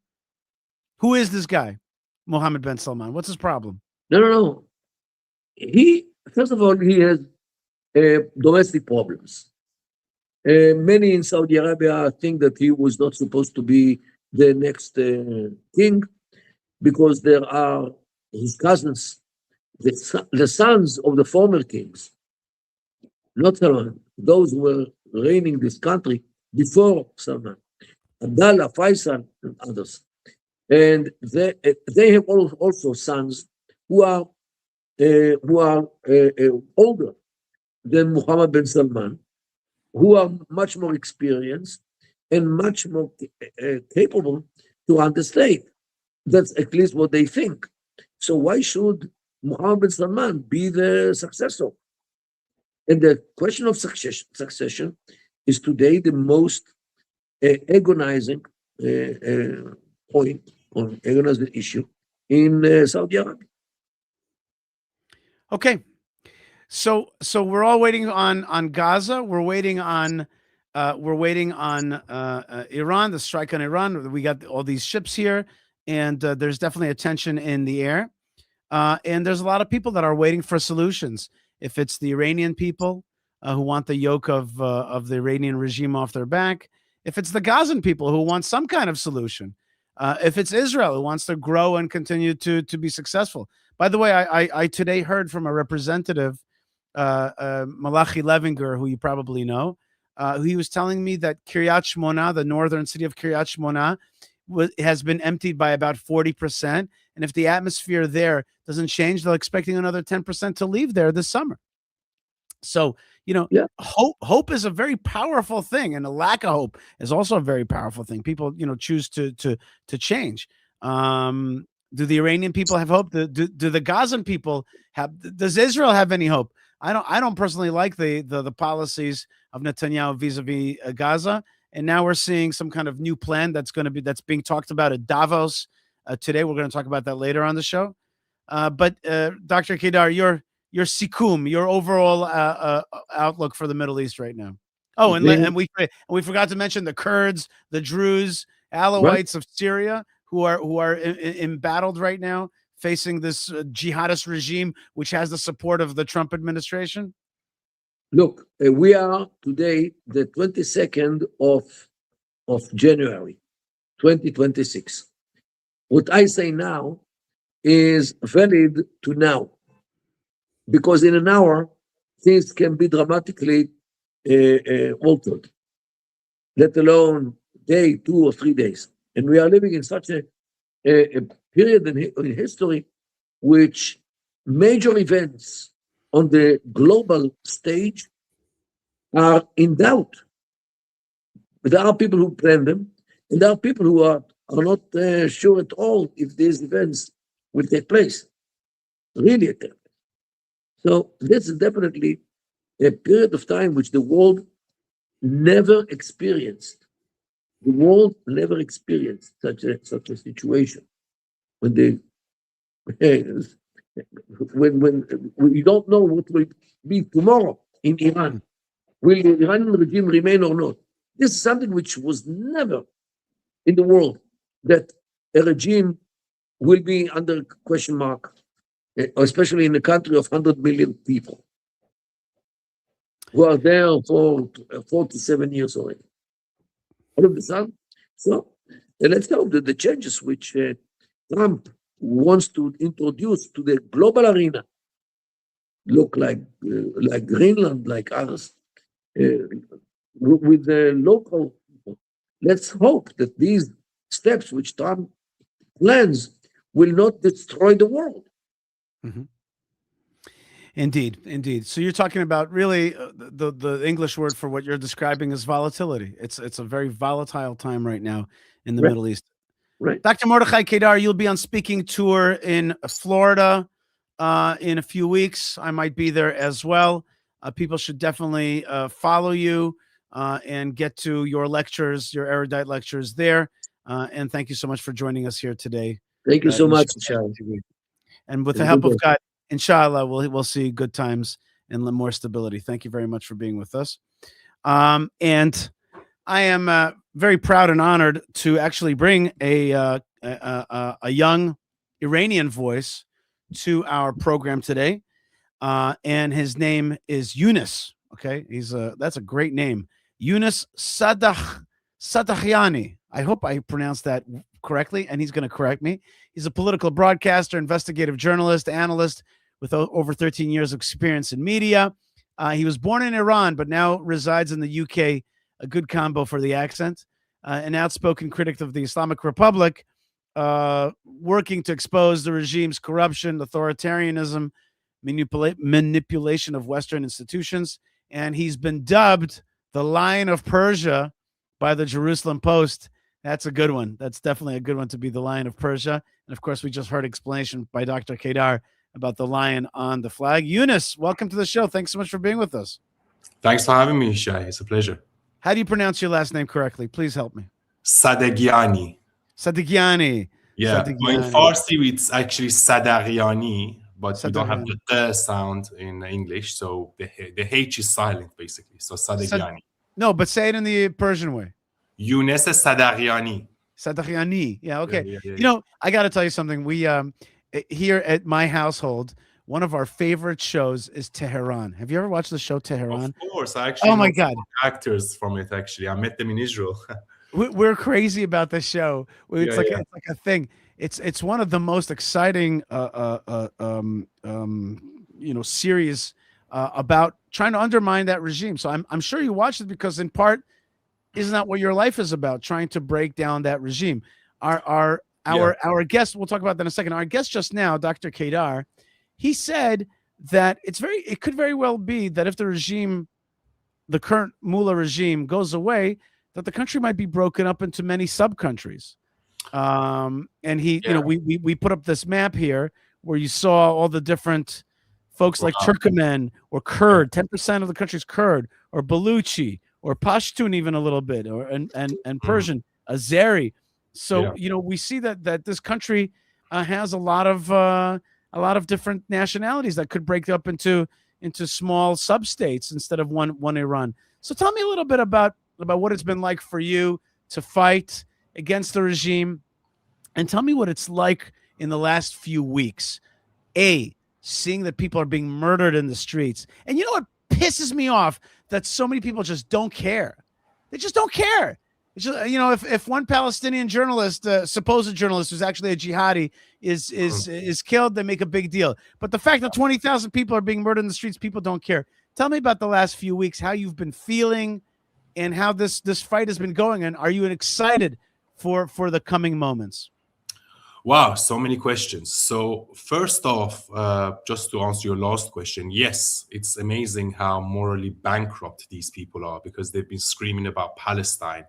Who is this guy, Mohammed bin Salman? What's his problem? No. First of all, he has domestic problems. Many in Saudi Arabia think that he was not supposed to be the next king because there are his cousins, the sons of the former kings, not Salman, those who were reigning this country before Salman, Abdallah, Faisal, and others. And they have also sons who are older than Muhammad bin Salman, who are much more experienced and much more capable to run the state. That's at least what they think. So why should Muhammad bin Salman be the successor? And the question of succession is today the most agonizing point, or agonizing issue in Saudi Arabia. Okay. So we're all waiting on Gaza. We're waiting on Iran, the strike on Iran. We got all these ships here, and there's definitely a tension in the air. And there's a lot of people that are waiting for solutions. If it's the Iranian people who want the yoke of the Iranian regime off their back, if it's the Gazan people who want some kind of solution, if it's Israel who wants to grow and continue to be successful. By the way, I today heard from a representative, Malachi Levinger, who you probably know. He was telling me that Kiryat Shmona, the northern city of Kiryat Shmona, has been emptied by about 40%. And if the atmosphere there doesn't change, they're expecting another 10% to leave there this summer. So, hope is a very powerful thing, and a lack of hope is also a very powerful thing. People, choose to change. Do the Iranian people have hope? Do the Gazan people have? Does Israel have any hope? I don't personally like the policies of Netanyahu vis-a-vis Gaza, and now we're seeing some kind of new plan that's being talked about at Davos today. We're going to talk about that later on the show. But Dr. Kedar, your sikum, your overall outlook for the Middle East right now. Oh, and we forgot to mention the Kurds, the Druze, Alawites of Syria, who are embattled right now, facing this jihadist regime, which has the support of the Trump administration? Look, we are today the 22nd of January, 2026. What I say now is valid to now, because in an hour, things can be dramatically altered, let alone day, 2 or 3 days. And we are living in such a period in history which major events on the global stage are in doubt. There are people who plan them, and there are people who are not sure at all if these events will take place. Really take place. So this is definitely a period of time which the world never experienced. The world never experienced such a situation. When you don't know what will be tomorrow in Iran. Will the Iranian regime remain or not? This is something which was never in the world, that a regime will be under question mark, especially in a country of 100 million people who are there for 47 years already. All of a sudden. So let's hope that the changes which Trump wants to introduce to the global arena look like Greenland, like others, with the local people. Let's hope that these steps which Trump plans will not destroy the world. Mm-hmm. Indeed. So you're talking about really the English word for what you're describing is volatility. It's a very volatile time right now in the Middle East. Right. Dr. Mordechai Kedar, you'll be on speaking tour in Florida in a few weeks. I might be there as well. People should definitely follow you and get to your lectures, your erudite lectures there. And thank you so much for joining us here today. Thank you so much, Yishai. And with the help of God, inshallah, we'll see good times and more stability. Thank you very much for being with us. And I am very proud and honored to actually bring a young Iranian voice to our program today. And his name is Younes. Okay, that's a great name, Younes Sadaghiani. I hope I pronounced that correctly, and he's going to correct me. He's a political broadcaster, investigative journalist, analyst with over 13 years of experience in media. He was born in Iran, but now resides in the UK a good combo for the accent. An outspoken critic of the Islamic Republic, working to expose the regime's corruption, authoritarianism, manipulation of Western institutions. And he's been dubbed the Lion of Persia by the Jerusalem Post. That's a good one. That's definitely a good one to be the Lion of Persia. And of course, we just heard explanation by Dr. Kedar about the lion on the flag. Younes, welcome to the show. Thanks so much for being with us. Thanks for having me, Yishai. It's a pleasure. How do you pronounce your last name correctly? Please help me. Sadaghiani. Sadaghiani. Yeah. Sadaghiani. Well, in Farsi, it's actually Sadaghiani, but we don't have Sadaghiani. the sound in English. So the H is silent, basically. So Sadaghiani. No, but say it in the Persian way. Younes Sadaghiani. Sadaghiani. Yeah, okay. Yeah. You know, I got to tell you something. We here at my household, one of our favorite shows is Tehran. Have you ever watched the show Tehran? Of course. I actually Oh my know God. actors from it, actually. I met them in Israel. We're crazy about this show. It's Yeah. it's like a thing. It's one of the most exciting series about trying to undermine that regime. So I'm sure you watched it because in part, isn't that what your life is about? Trying to break down that regime. Our guest, we'll talk about that in a second. Our guest just now, Dr. Kedar, he said that it could very well be that if the current mullah regime goes away, that the country might be broken up into many sub-countries. And we put up this map here where you saw all the different folks like Turkmen or Kurd, 10% of the country's Kurd, or Baluchi, or Pashtun even a little bit, or and Persian, Azeri. So we see that this country has a lot of different nationalities that could break up into small sub-states instead of one Iran. So tell me a little bit about what it's been like for you to fight against the regime, and tell me what it's like in the last few weeks. Seeing that people are being murdered in the streets. And you know what pisses me off? That so many people just don't care. They just don't care. It's just, if one Palestinian journalist, supposed journalist who's actually a jihadi, is killed, they make a big deal. But the fact that 20,000 people are being murdered in the streets, people don't care. Tell me about the last few weeks, how you've been feeling, and how this fight has been going. And are you excited for the coming moments? Wow, so many questions. So first off, just to answer your last question, yes, it's amazing how morally bankrupt these people are, because they've been screaming about Palestine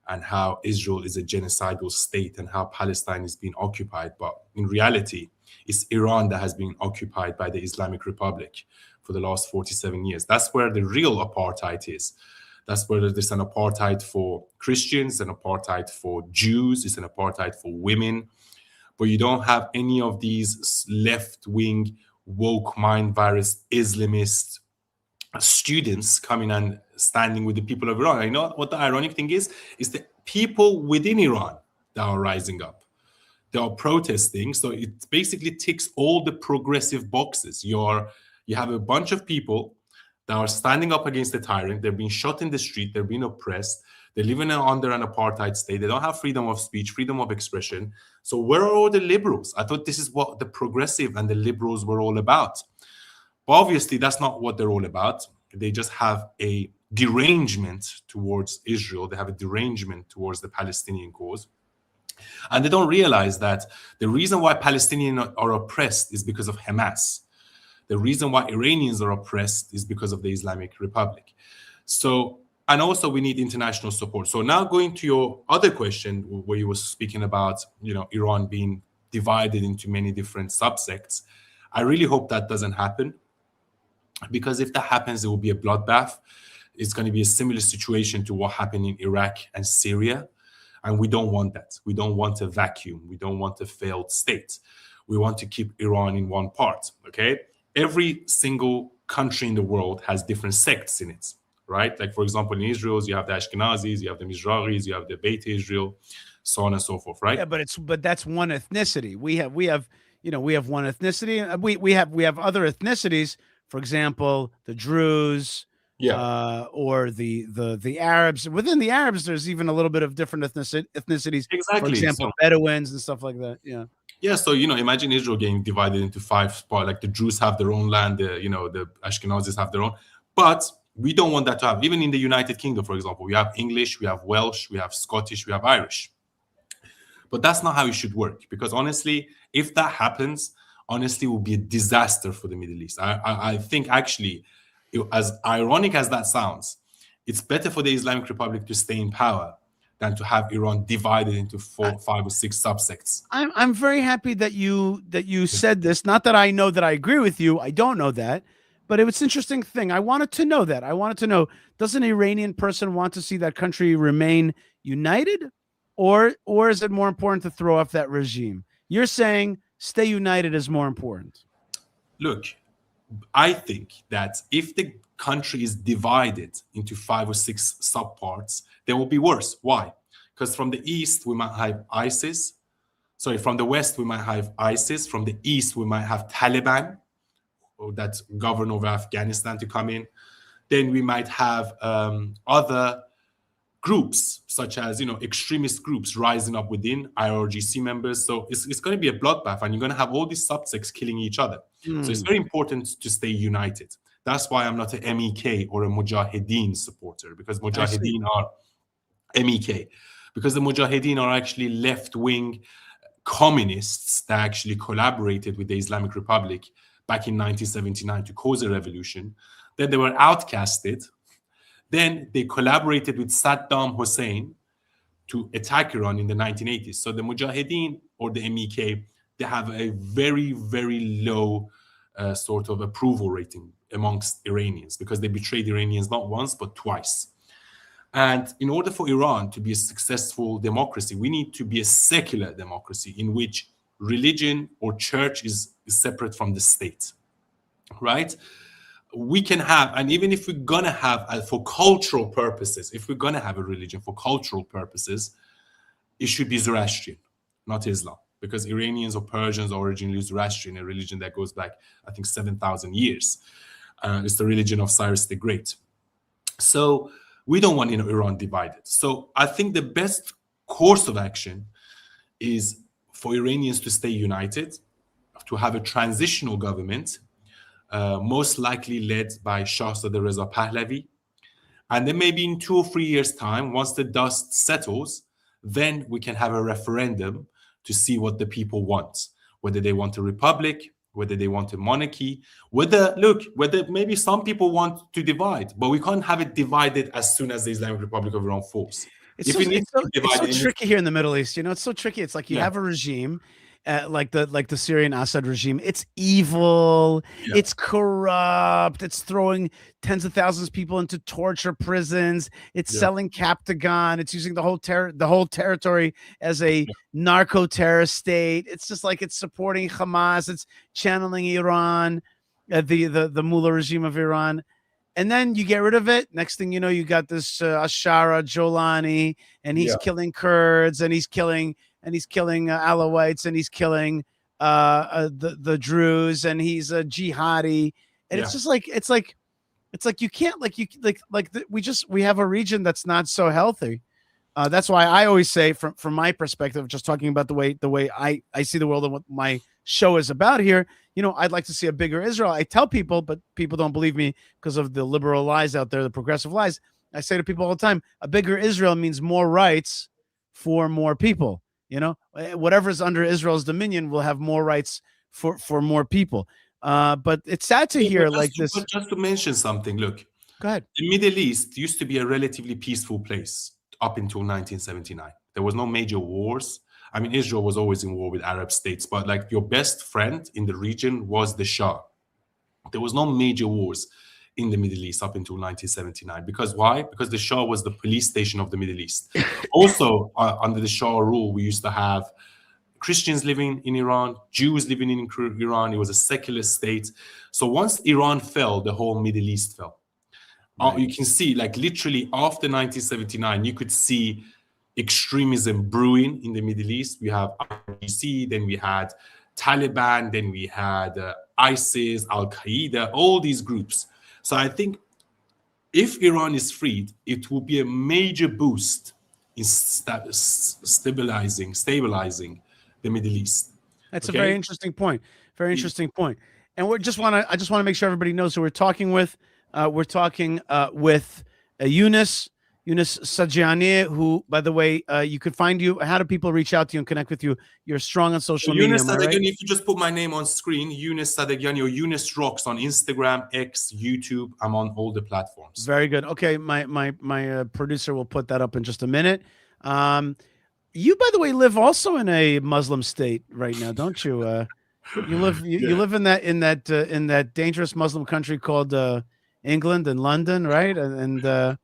and how Israel is a genocidal state and how Palestine is being occupied. But in reality, it's Iran that has been occupied by the Islamic Republic for the last 47 years. That's where the real apartheid is. That's where there's an apartheid for Christians, an apartheid for Jews, it's an apartheid for women. But you don't have any of these left-wing, woke mind virus Islamist students coming and standing with the people of Iran. I know what the ironic thing is the people within Iran that are rising up. They are protesting. So it basically ticks all the progressive boxes. You have a bunch of people that are standing up against the tyrant. They're being shot in the street. They're being oppressed. They're living under an apartheid state. They don't have freedom of speech, freedom of expression. So where are all the liberals? I thought this is what the progressive and the liberals were all about. But obviously, that's not what they're all about. They just have a derangement towards Israel. They have a derangement towards the Palestinian cause. And they don't realize that the reason why Palestinians are oppressed is because of Hamas. The reason why Iranians are oppressed is because of the Islamic Republic. So, and also we need international support. So now going to your other question, where you were speaking about, Iran being divided into many different subsects. I really hope that doesn't happen, because if that happens, it will be a bloodbath. It's going to be a similar situation to what happened in Iraq and Syria. And we don't want that. We don't want a vacuum. We don't want a failed state. We want to keep Iran in one part, okay? Every single country in the world has different sects in it, right? Like, for example, in Israel, you have the Ashkenazis, you have the Mizrahis, you have the Beit Israel, so on and so forth, right? Yeah, but that's one ethnicity. We have one ethnicity. We have other ethnicities. For example, the Druze, or the Arabs. Within the Arabs, there's even a little bit of different ethnicities. Exactly. For example, Bedouins and stuff like that. Yeah. Yeah, so imagine Israel getting divided into 5 spots. Like the Jews have their own land, the Ashkenazis have their own. But We don't want that to happen. Even in the United Kingdom, for example, we have English, we have Welsh, we have Scottish, we have Irish. But that's not how it should work, because honestly, if that happens, honestly, it will be a disaster for the Middle East. I think actually, as ironic as that sounds, it's better for the Islamic Republic to stay in power than to have Iran divided into 4, 5, or 6 subsects. I'm very happy that you said this. Not that I know that I agree with you. I don't know that, but it was an interesting thing. I wanted to know that. I wanted to know, does an Iranian person want to see that country remain united, or is it more important to throw off that regime? You're saying stay united is more important. Look, I think that if the country is divided into 5 or 6 subparts, they will be worse. Why? Because from the east, we might have ISIS. Sorry, from the west, we might have ISIS. From the east, we might have Taliban, that govern over Afghanistan, to come in. Then we might have other groups, such as, extremist groups rising up within IRGC members. So it's going to be a bloodbath, and you're going to have all these subsects killing each other. So it's very important to stay united. That's why I'm not an MEK or a Mujahideen supporter, because Mujahideen are MEK. Because the Mujahideen are actually left-wing communists that actually collaborated with the Islamic Republic back in 1979 to cause a revolution. Then they were outcasted. Then they collaborated with Saddam Hussein to attack Iran in the 1980s. So the Mujahideen, or the MEK, they have a very, very low sort of approval rating amongst Iranians, because they betrayed Iranians not once, but twice. And in order for Iran to be a successful democracy, we need to be a secular democracy in which religion or church is separate from the state, right? We can have, and even if we're going to have, for cultural purposes, if we're going to have a religion for cultural purposes, it should be Zoroastrian, not Islam, because Iranians or Persians are originally Zoroastrian, a religion that goes back, I think, 7,000 years. It's the religion of Cyrus the Great. So we don't want Iran divided. So I think the best course of action is for Iranians to stay united, to have a transitional government, most likely led by Shahzadeh Reza Pahlavi. And then maybe in 2 or 3 years' time, once the dust settles, then we can have a referendum to see what the people want, whether they want a republic, whether they want a monarchy, whether maybe some people want to divide, but we can't have it divided as soon as the Islamic Republic of Iran falls. It's so tricky here in the Middle East. It's so tricky. It's like you have a regime, like the Syrian Assad regime. It's evil. Yeah. It's corrupt. It's throwing tens of thousands of people into torture prisons. It's selling Captagon. It's using the whole territory as a narco-terrorist state. It's just like it's supporting Hamas. It's channeling Iran, the mullah regime of Iran. And then you get rid of it. Next thing you know, you got this Ashara Jolani, and he's killing Kurds, and he's killing Alawites, and he's killing the Druze, and he's a jihadi. And it's just like you can't we have a region that's not so healthy. That's why I always say, from my perspective, just talking about the way I see the world and what my show is about here, I'd like to see a bigger Israel. I tell people, but people don't believe me because of the liberal lies out there, the progressive lies. I say to people all the time, a bigger Israel means more rights for more people. Whatever's under Israel's dominion will have more rights for more people. But it's sad to hear this. Just to mention something, look. Go ahead. The Middle East used to be a relatively peaceful place up until 1979. There was no major wars. I mean, Israel was always in war with Arab states, but like your best friend in the region was the Shah. There was no major wars in the Middle East up until 1979. Because why? Because the Shah was the police station of the Middle East. Also, under the Shah rule, we used to have Christians living in Iran, Jews living in Iran. It was a secular state. So once Iran fell, the whole Middle East fell. Right. You can see, like literally after 1979, you could see extremism brewing in the Middle East. We have IRGC, then we had Taliban, then we had ISIS, Al-Qaeda, all these groups. So I think if Iran is freed, it will be a major boost in stabilizing the Middle East. That's a very interesting point. Very interesting point. And I just want to make sure everybody knows who we're talking with. We're talking with Younes Sadaghiani, who, by the way, you could find you. How do people reach out to you and connect with you? You're strong on social media, Younes am I right? Sadaghiani, if you just put my name on screen, Younes Sadaghiani or Younes Rocks on Instagram, X, YouTube, I'm on all the platforms. Very good. Okay, my producer will put that up in just a minute. You, by the way, live also in a Muslim state right now, don't you? You live you live in that dangerous Muslim country called England and London, right? And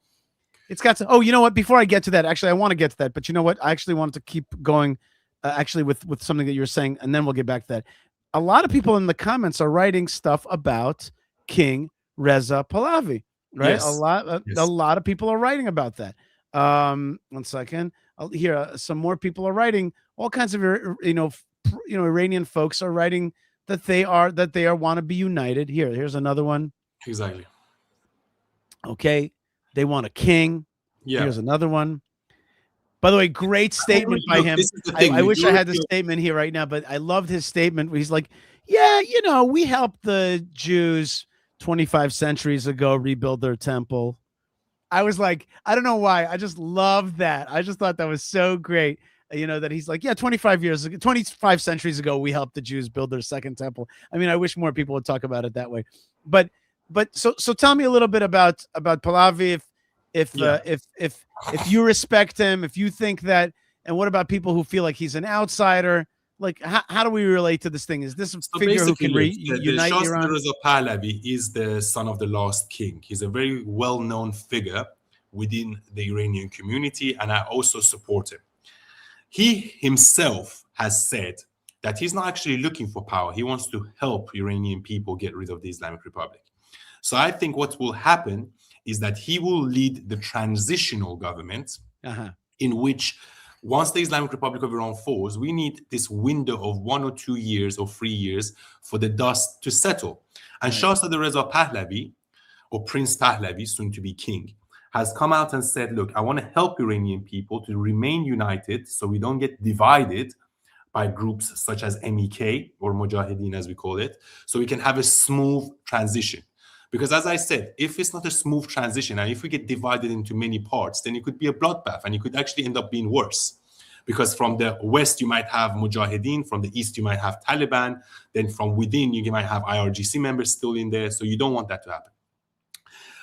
it's got to. Oh, you know what? Before I get to that, actually, I want to get to that, but you know what? I actually wanted to keep going, actually, with something that you're saying, and then we'll get back to that. A lot of people in the comments are writing stuff about King Reza Pahlavi, right? Yes. A lot of people are writing about that. 1 second. Here, some more people are writing. All kinds of Iranian folks are writing that they want to be united. Here's another one. Exactly. Okay, they want a king. Yeah. Here's another one. By the way, great statement by him. I wish I had the statement here right now, but I loved his statement where he's like, yeah, we helped the Jews 25 centuries ago rebuild their temple. I was like, I don't know why. I just loved that. I just thought that was so great. That he's like, yeah, 25 centuries ago, we helped the Jews build their second temple. I mean, I wish more people would talk about it that way. But so tell me a little bit about Pahlavi, if you respect him, if you think that, and what about people who feel like he's an outsider? Like, how do we relate to this thing? Is this a figure who can unite Iran? Reza Pahlavi is the son of the last king. He's a very well-known figure within the Iranian community, and I also support him. He himself has said that he's not actually looking for power. He wants to help Iranian people get rid of the Islamic Republic. So I think what will happen is that he will lead the transitional government in which, once the Islamic Republic of Iran falls, we need this window of 1 or 2 years or 3 years for the dust to settle. And Shahzada Reza Pahlavi, or Prince Pahlavi, soon to be king, has come out and said, look, I want to help Iranian people to remain united so we don't get divided by groups such as MEK, or Mujahideen as we call it, so we can have a smooth transition. Because as I said, if it's not a smooth transition, and if we get divided into many parts, then it could be a bloodbath, and it could actually end up being worse. Because from the west, you might have Mujahideen, from the east, you might have Taliban, then from within, you might have IRGC members still in there, so you don't want that to happen.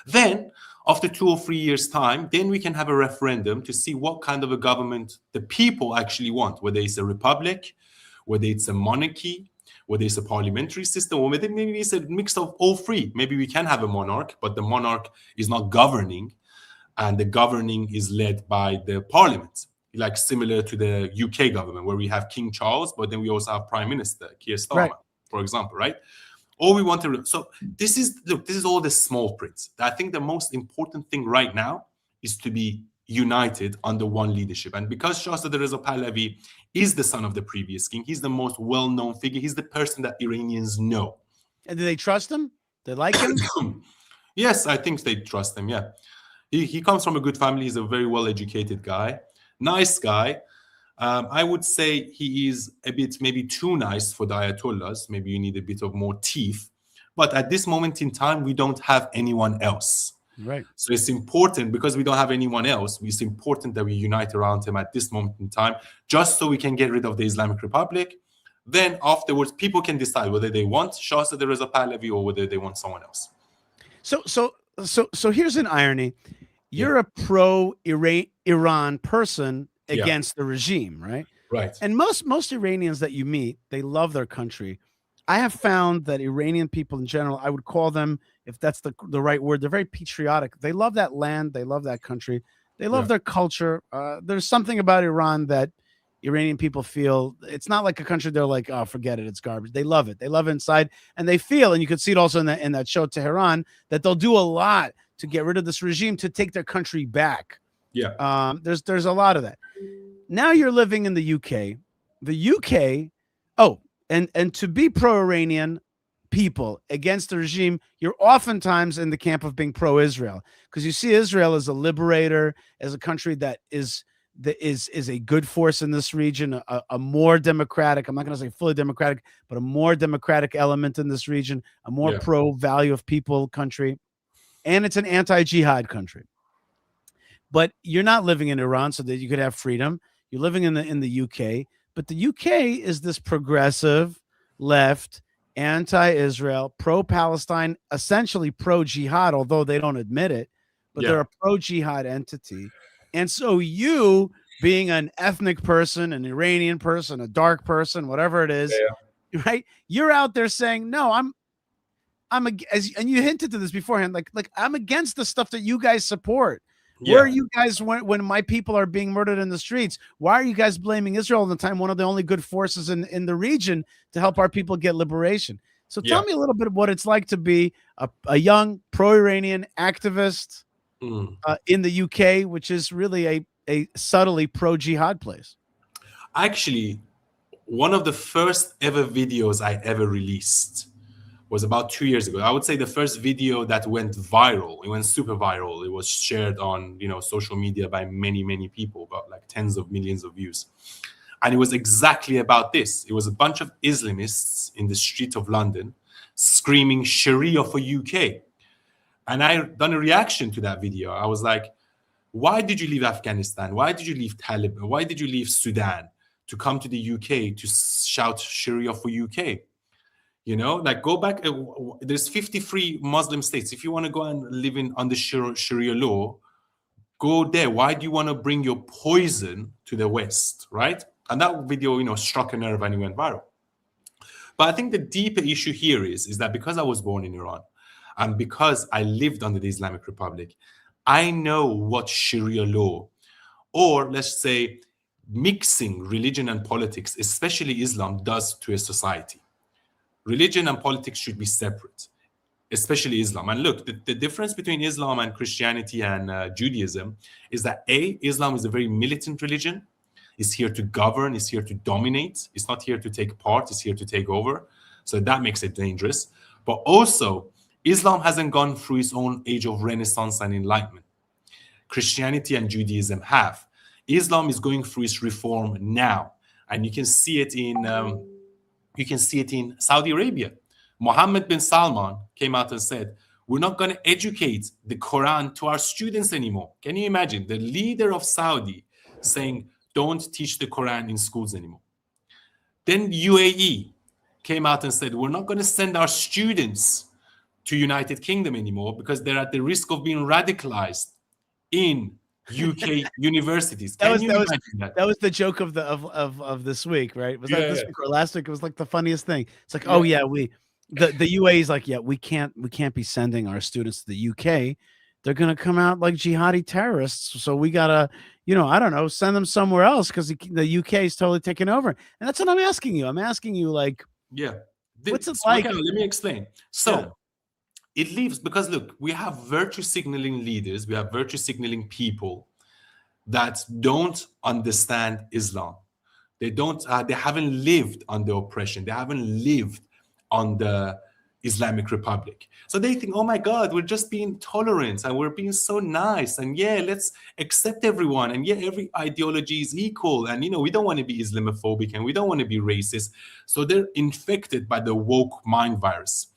Then, after 2 or 3 years' time, then we can have a referendum to see what kind of a government the people actually want, whether it's a republic, whether it's a monarchy, whether it's a parliamentary system, or maybe it's a mix of all three. Maybe we can have a monarch, but the monarch is not governing, and the governing is led by the parliament, like similar to the UK government, where we have King Charles, but then we also have Prime Minister Keir Starmer, for example, right? All we want to, so this is all the small print. I think the most important thing right now is to be united under one leadership. And because Shahzada Reza Pahlavi is the son of the previous king, he's the most well-known figure. He's the person that Iranians know. And do they trust him? They like him? Yes, I think they trust him, yeah. He comes from a good family. He's a very well-educated guy. Nice guy. I would say he is a bit maybe too nice for the Ayatollahs. Maybe you need a bit of more teeth. But at this moment in time, we don't have anyone else. Right. So it's important, because we don't have anyone else, it's important that we unite around him at this moment in time, just so we can get rid of the Islamic Republic. Then afterwards, people can decide whether they want Shahzada Reza Pahlavi or whether they want someone else. So here's an irony. You're a pro-Iran person against the regime, right? Right. And most Iranians that you meet, they love their country. I have found that Iranian people in general, I would call them, if that's the right word, they're very patriotic. They love that land. They love that country. They love their culture. There's something about Iran that Iranian people feel, it's not like a country they're like, oh, forget it, it's garbage. They love it. They love it inside. And they feel, and you could see it also in that show, Tehran, that they'll do a lot to get rid of this regime, to take their country back. Yeah. There's a lot of that. Now you're living in the UK. The UK, and to be pro-Iranian people against the regime, you're oftentimes in the camp of being pro-Israel, because you see Israel as a liberator, as a country that is a good force in this region, a more democratic, I'm not going to say fully democratic, but a more democratic element in this region, a more pro-value of people country. and it's an anti-jihad country. But you're not living in Iran so that you could have freedom. You're living in the UK, but the UK is this progressive left, anti-Israel, pro-Palestine, essentially pro-jihad, although they don't admit it, but they're a pro-jihad entity. And so you, being an ethnic person, an Iranian person, a dark person, whatever it is, right? You're out there saying, no, and you hinted to this beforehand, like I'm against the stuff that you guys support. Where are you guys when my people are being murdered in the streets? Why are you guys blaming Israel all the time? One of the only good forces in the region to help our people get liberation. So tell me a little bit of what it's like to be a young pro-Iranian activist in the UK, which is really a subtly pro-jihad place. Actually, one of the first ever videos I ever released was about 2 years ago. I would say the first video that went viral. It went super viral. It was shared on social media by many people, about like tens of millions of views. And it was exactly about this. It was a bunch of Islamists in the street of London screaming Sharia for UK. And I done a reaction to that video. I was like, why did you leave Afghanistan? Why did you leave Taliban? Why did you leave Sudan to come to the UK to shout Sharia for UK? Like go back. There's 53 Muslim states. If you want to go and live under Sharia law, go there. Why do you want to bring your poison to the West, right? And that video, struck a nerve and it went viral. But I think the deeper issue here is that because I was born in Iran and because I lived under the Islamic Republic, I know what Sharia law, or let's say mixing religion and politics, especially Islam, does to a society. Religion and politics should be separate, especially Islam. And look, the difference between Islam and Christianity and Judaism is that Islam is a very militant religion. It's here to govern, it's here to dominate. It's not here to take part, it's here to take over. So that makes it dangerous. But also, Islam hasn't gone through its own age of Renaissance and Enlightenment. Christianity and Judaism have. Islam is going through its reform now. And you can see it in Saudi Arabia. Mohammed bin Salman came out and said, we're not going to educate the Quran to our students anymore. Can you imagine the leader of Saudi saying, don't teach the Quran in schools anymore? Then UAE came out and said, we're not going to send our students to United Kingdom anymore because they're at the risk of being radicalized in UK universities. That was the joke of this week, right? Was that this week or last week? It was like the funniest thing. It's like, oh yeah, the UAE is like, yeah, we can't be sending our students to the UK. They're gonna come out like jihadi terrorists. So we gotta, I don't know, send them somewhere else because the UK is totally taking over. And that's what I'm asking you. I'm asking you, like, what's it like? Okay, let me explain. So. It leaves because look, we have virtue signaling leaders, we have virtue signaling people that don't understand Islam. They haven't lived under oppression. They haven't lived on the Islamic Republic. So they think, oh my God, we're just being tolerant and we're being so nice. And let's accept everyone. And every ideology is equal. And, we don't want to be Islamophobic and we don't want to be racist. So they're infected by the woke mind virus.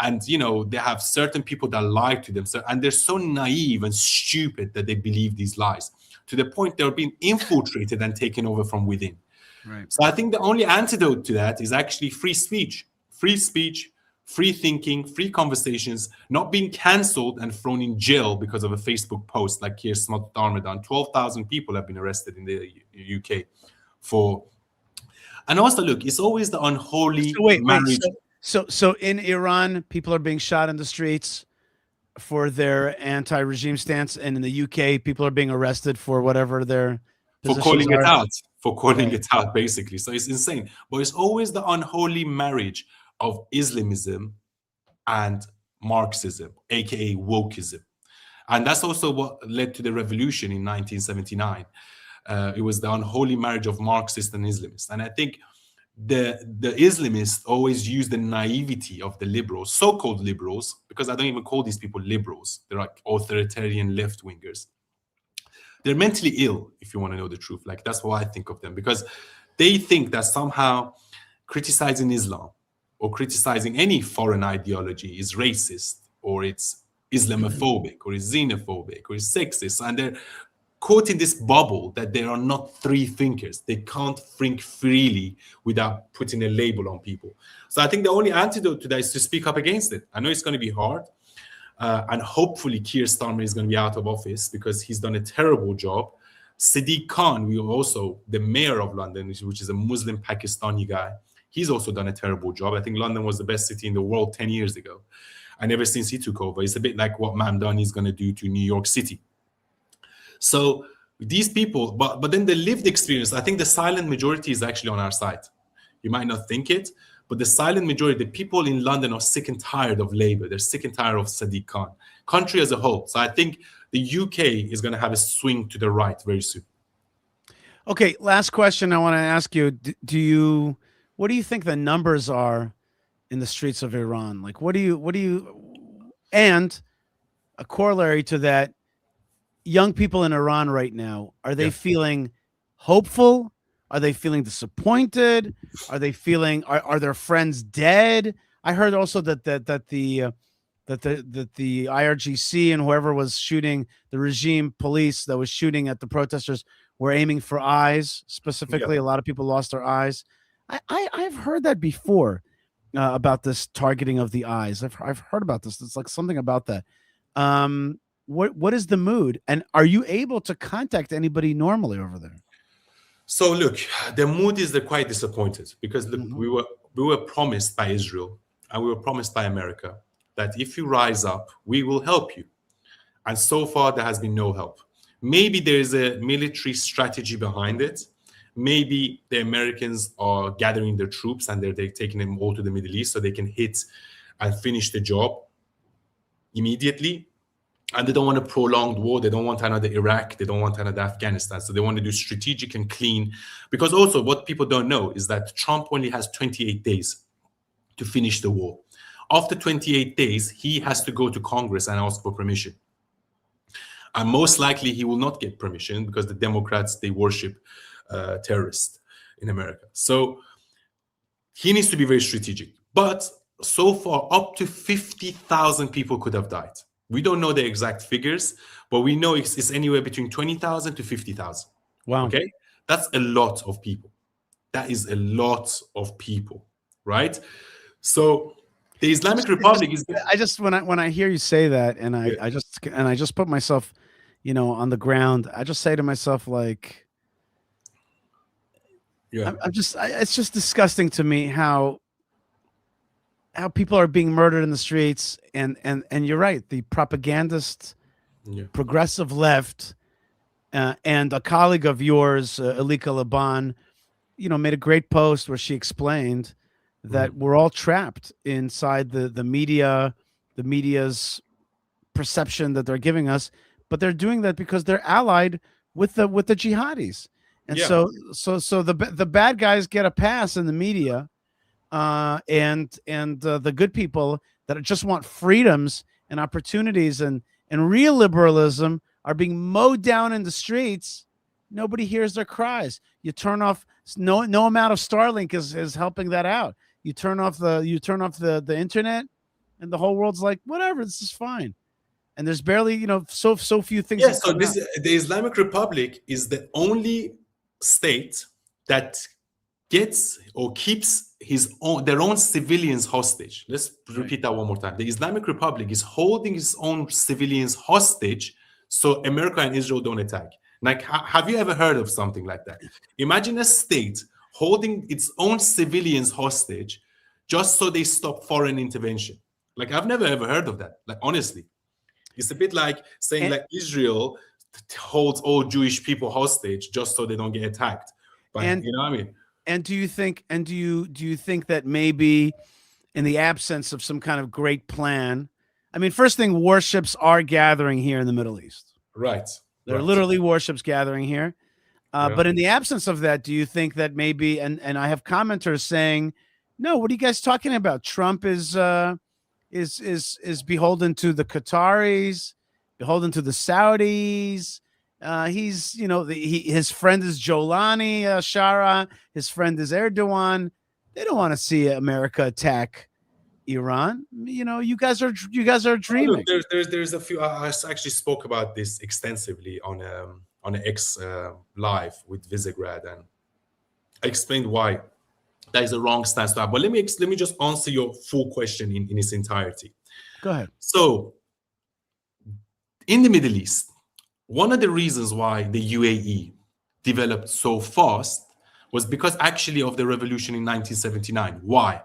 And, they have certain people that lie to them. And they're so naive and stupid that they believe these lies to the point they're being infiltrated and taken over from within. Right. So I think the only antidote to that is actually free speech, free thinking, free conversations, not being cancelled and thrown in jail because of a Facebook post like Keir Starmer. 12,000 people have been arrested in the UK for. And also, look, it's always the unholy marriage. So in Iran, people are being shot in the streets for their anti-regime stance, and in the UK, people are being arrested for whatever their for calling it out. For calling it out, basically. So it's insane. But it's always the unholy marriage of Islamism and Marxism, aka wokeism. And that's also what led to the revolution in 1979. It was the unholy marriage of Marxists and Islamists. And I think the Islamists always use the naivety of the liberals, so-called liberals, because I don't even call these people liberals. They're like authoritarian left-wingers. They're mentally ill, if you want to know the truth. Like, that's what I think of them, because they think that somehow criticizing Islam or criticizing any foreign ideology is racist or it's Islamophobic or is xenophobic or is sexist, and they're caught in this bubble that they are not free thinkers. They can't think freely without putting a label on people. So I think the only antidote to that is to speak up against it. I know it's going to be hard, and hopefully Keir Starmer is going to be out of office because he's done a terrible job. Sadiq Khan, the mayor of London, which is a Muslim Pakistani guy, he's also done a terrible job. I think London was the best city in the world 10 years ago. And ever since he took over, it's a bit like what Mamdani is going to do to New York City. So these people, but then the lived experience, I think the silent majority is actually on our side. You might not think it, but the silent majority, the people in London are sick and tired of Labour. They're sick and tired of Sadiq Khan, country as a whole. So I think the UK is going to have a swing to the right very soon. Okay, last question I want to ask you. What do you think the numbers are in the streets of Iran? Like, and a corollary to that, young people in Iran right now, are they feeling hopeful? Are they feeling disappointed? Are they feeling, are their friends dead? I heard also that the IRGC and whoever was shooting, the regime police that was shooting at the protesters, were aiming for eyes specifically. A lot of people lost their eyes. I've heard that before about this targeting of the eyes. I've heard about this. It's like something about that. What is the mood? And are you able to contact anybody normally over there? So look, the mood is they're quite disappointed because look, we were promised by Israel and we were promised by America that if you rise up, we will help you. And so far, there has been no help. Maybe there is a military strategy behind it. Maybe the Americans are gathering their troops and they're taking them all to the Middle East so they can hit and finish the job immediately. And they don't want a prolonged war. They don't want another Iraq. They don't want another Afghanistan. So they want to do strategic and clean. Because also what people don't know is that Trump only has 28 days to finish the war. After 28 days, he has to go to Congress and ask for permission. And most likely he will not get permission because the Democrats, they worship terrorists in America. So he needs to be very strategic. But so far, up to 50,000 people could have died. We don't know the exact figures, but we know it's anywhere between 20,000 to 50,000. Wow. Okay? That's a lot of people. That is a lot of people, right? So the Islamic Republic is... I just, when I hear you say that, and I just put myself, on the ground, I just say to myself, like, it's just disgusting to me how people are being murdered in the streets, and you're right, the propagandist progressive left, and a colleague of yours, Alika Laban, made a great post where she explained that we're all trapped inside the media's perception that they're giving us, but they're doing that because they're allied with the jihadis, and so the bad guys get a pass in the media. And the good people that just want freedoms and opportunities and real liberalism are being mowed down in the streets. Nobody hears their cries. You turn off, no amount of Starlink is helping that out. You turn off the internet, and the whole world's like, whatever, this is fine. And there's barely, so few things. Yeah, so the Islamic Republic is the only state that gets or keeps their own civilians hostage. Let's repeat that one more time. The Islamic Republic is holding its own civilians hostage so America and Israel don't attack. Like, have you ever heard of something like that? Imagine a state holding its own civilians hostage just so they stop foreign intervention. Like, I've never ever heard of that. Like, honestly, it's a bit like saying like Israel holds all Jewish people hostage just so they don't get attacked. But you know what I mean? And do you think that maybe in the absence of some kind of great plan, I mean, first thing, warships are gathering here in the Middle East. Right. There are literally warships gathering here. But in the absence of that, do you think that maybe, and I have commenters saying, no, what are you guys talking about? Trump is beholden to the Qataris, beholden to the Saudis. He's, his friend is Jolani Shara. His friend is Erdogan. They don't want to see America attack Iran, you guys are dreaming. There's a few. I actually spoke about this extensively on an X live with Visegrad, and I explained why that is a wrong stance to have. But let me just answer your full question in its entirety. Go ahead. So, in the Middle East, one of the reasons why the UAE developed so fast was because actually of the revolution in 1979. Why?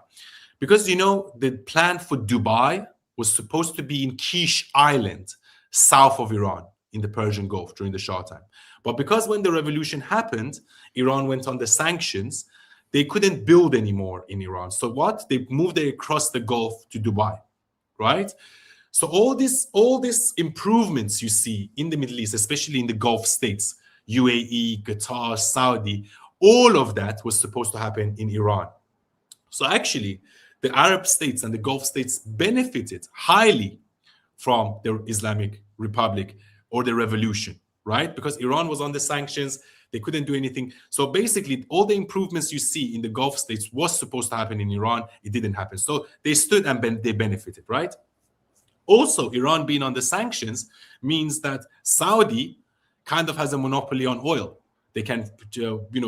Because, the plan for Dubai was supposed to be in Kish Island, south of Iran, in the Persian Gulf during the Shah time. But because when the revolution happened, Iran went under sanctions, they couldn't build anymore in Iran. So what? They moved it across the Gulf to Dubai, right? So all these improvements you see in the Middle East, especially in the Gulf states, UAE, Qatar, Saudi, all of that was supposed to happen in Iran. So actually, the Arab states and the Gulf states benefited highly from the Islamic Republic or the revolution, right? Because Iran was under sanctions, they couldn't do anything. So basically, all the improvements you see in the Gulf states was supposed to happen in Iran. It didn't happen. So they stood and they benefited, right? Also, Iran being under sanctions means that Saudi kind of has a monopoly on oil. They can,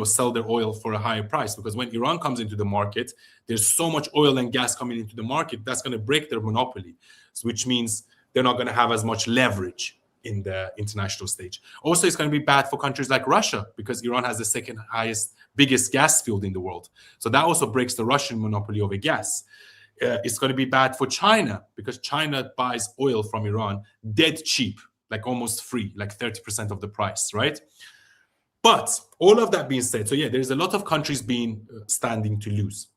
sell their oil for a higher price, because when Iran comes into the market, there's so much oil and gas coming into the market that's going to break their monopoly, which means they're not going to have as much leverage in the international stage. Also, it's going to be bad for countries like Russia, because Iran has the second biggest gas field in the world. So that also breaks the Russian monopoly over gas. It's going to be bad for China, because China buys oil from Iran dead cheap, like almost free, like 30% of the price, right? But all of that being said, so yeah, there's a lot of countries standing to lose.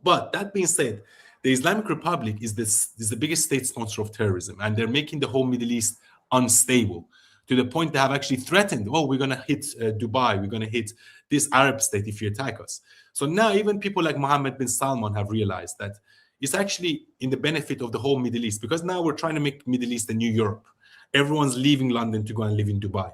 But that being said, the Islamic Republic is the biggest state sponsor of terrorism, and they're making the whole Middle East unstable, to the point they have actually threatened, we're going to hit Dubai, we're going to hit this Arab state if you attack us. So now even people like Mohammed bin Salman have realized that it's actually in the benefit of the whole Middle East, because now we're trying to make Middle East a new Europe. Everyone's leaving London to go and live in Dubai.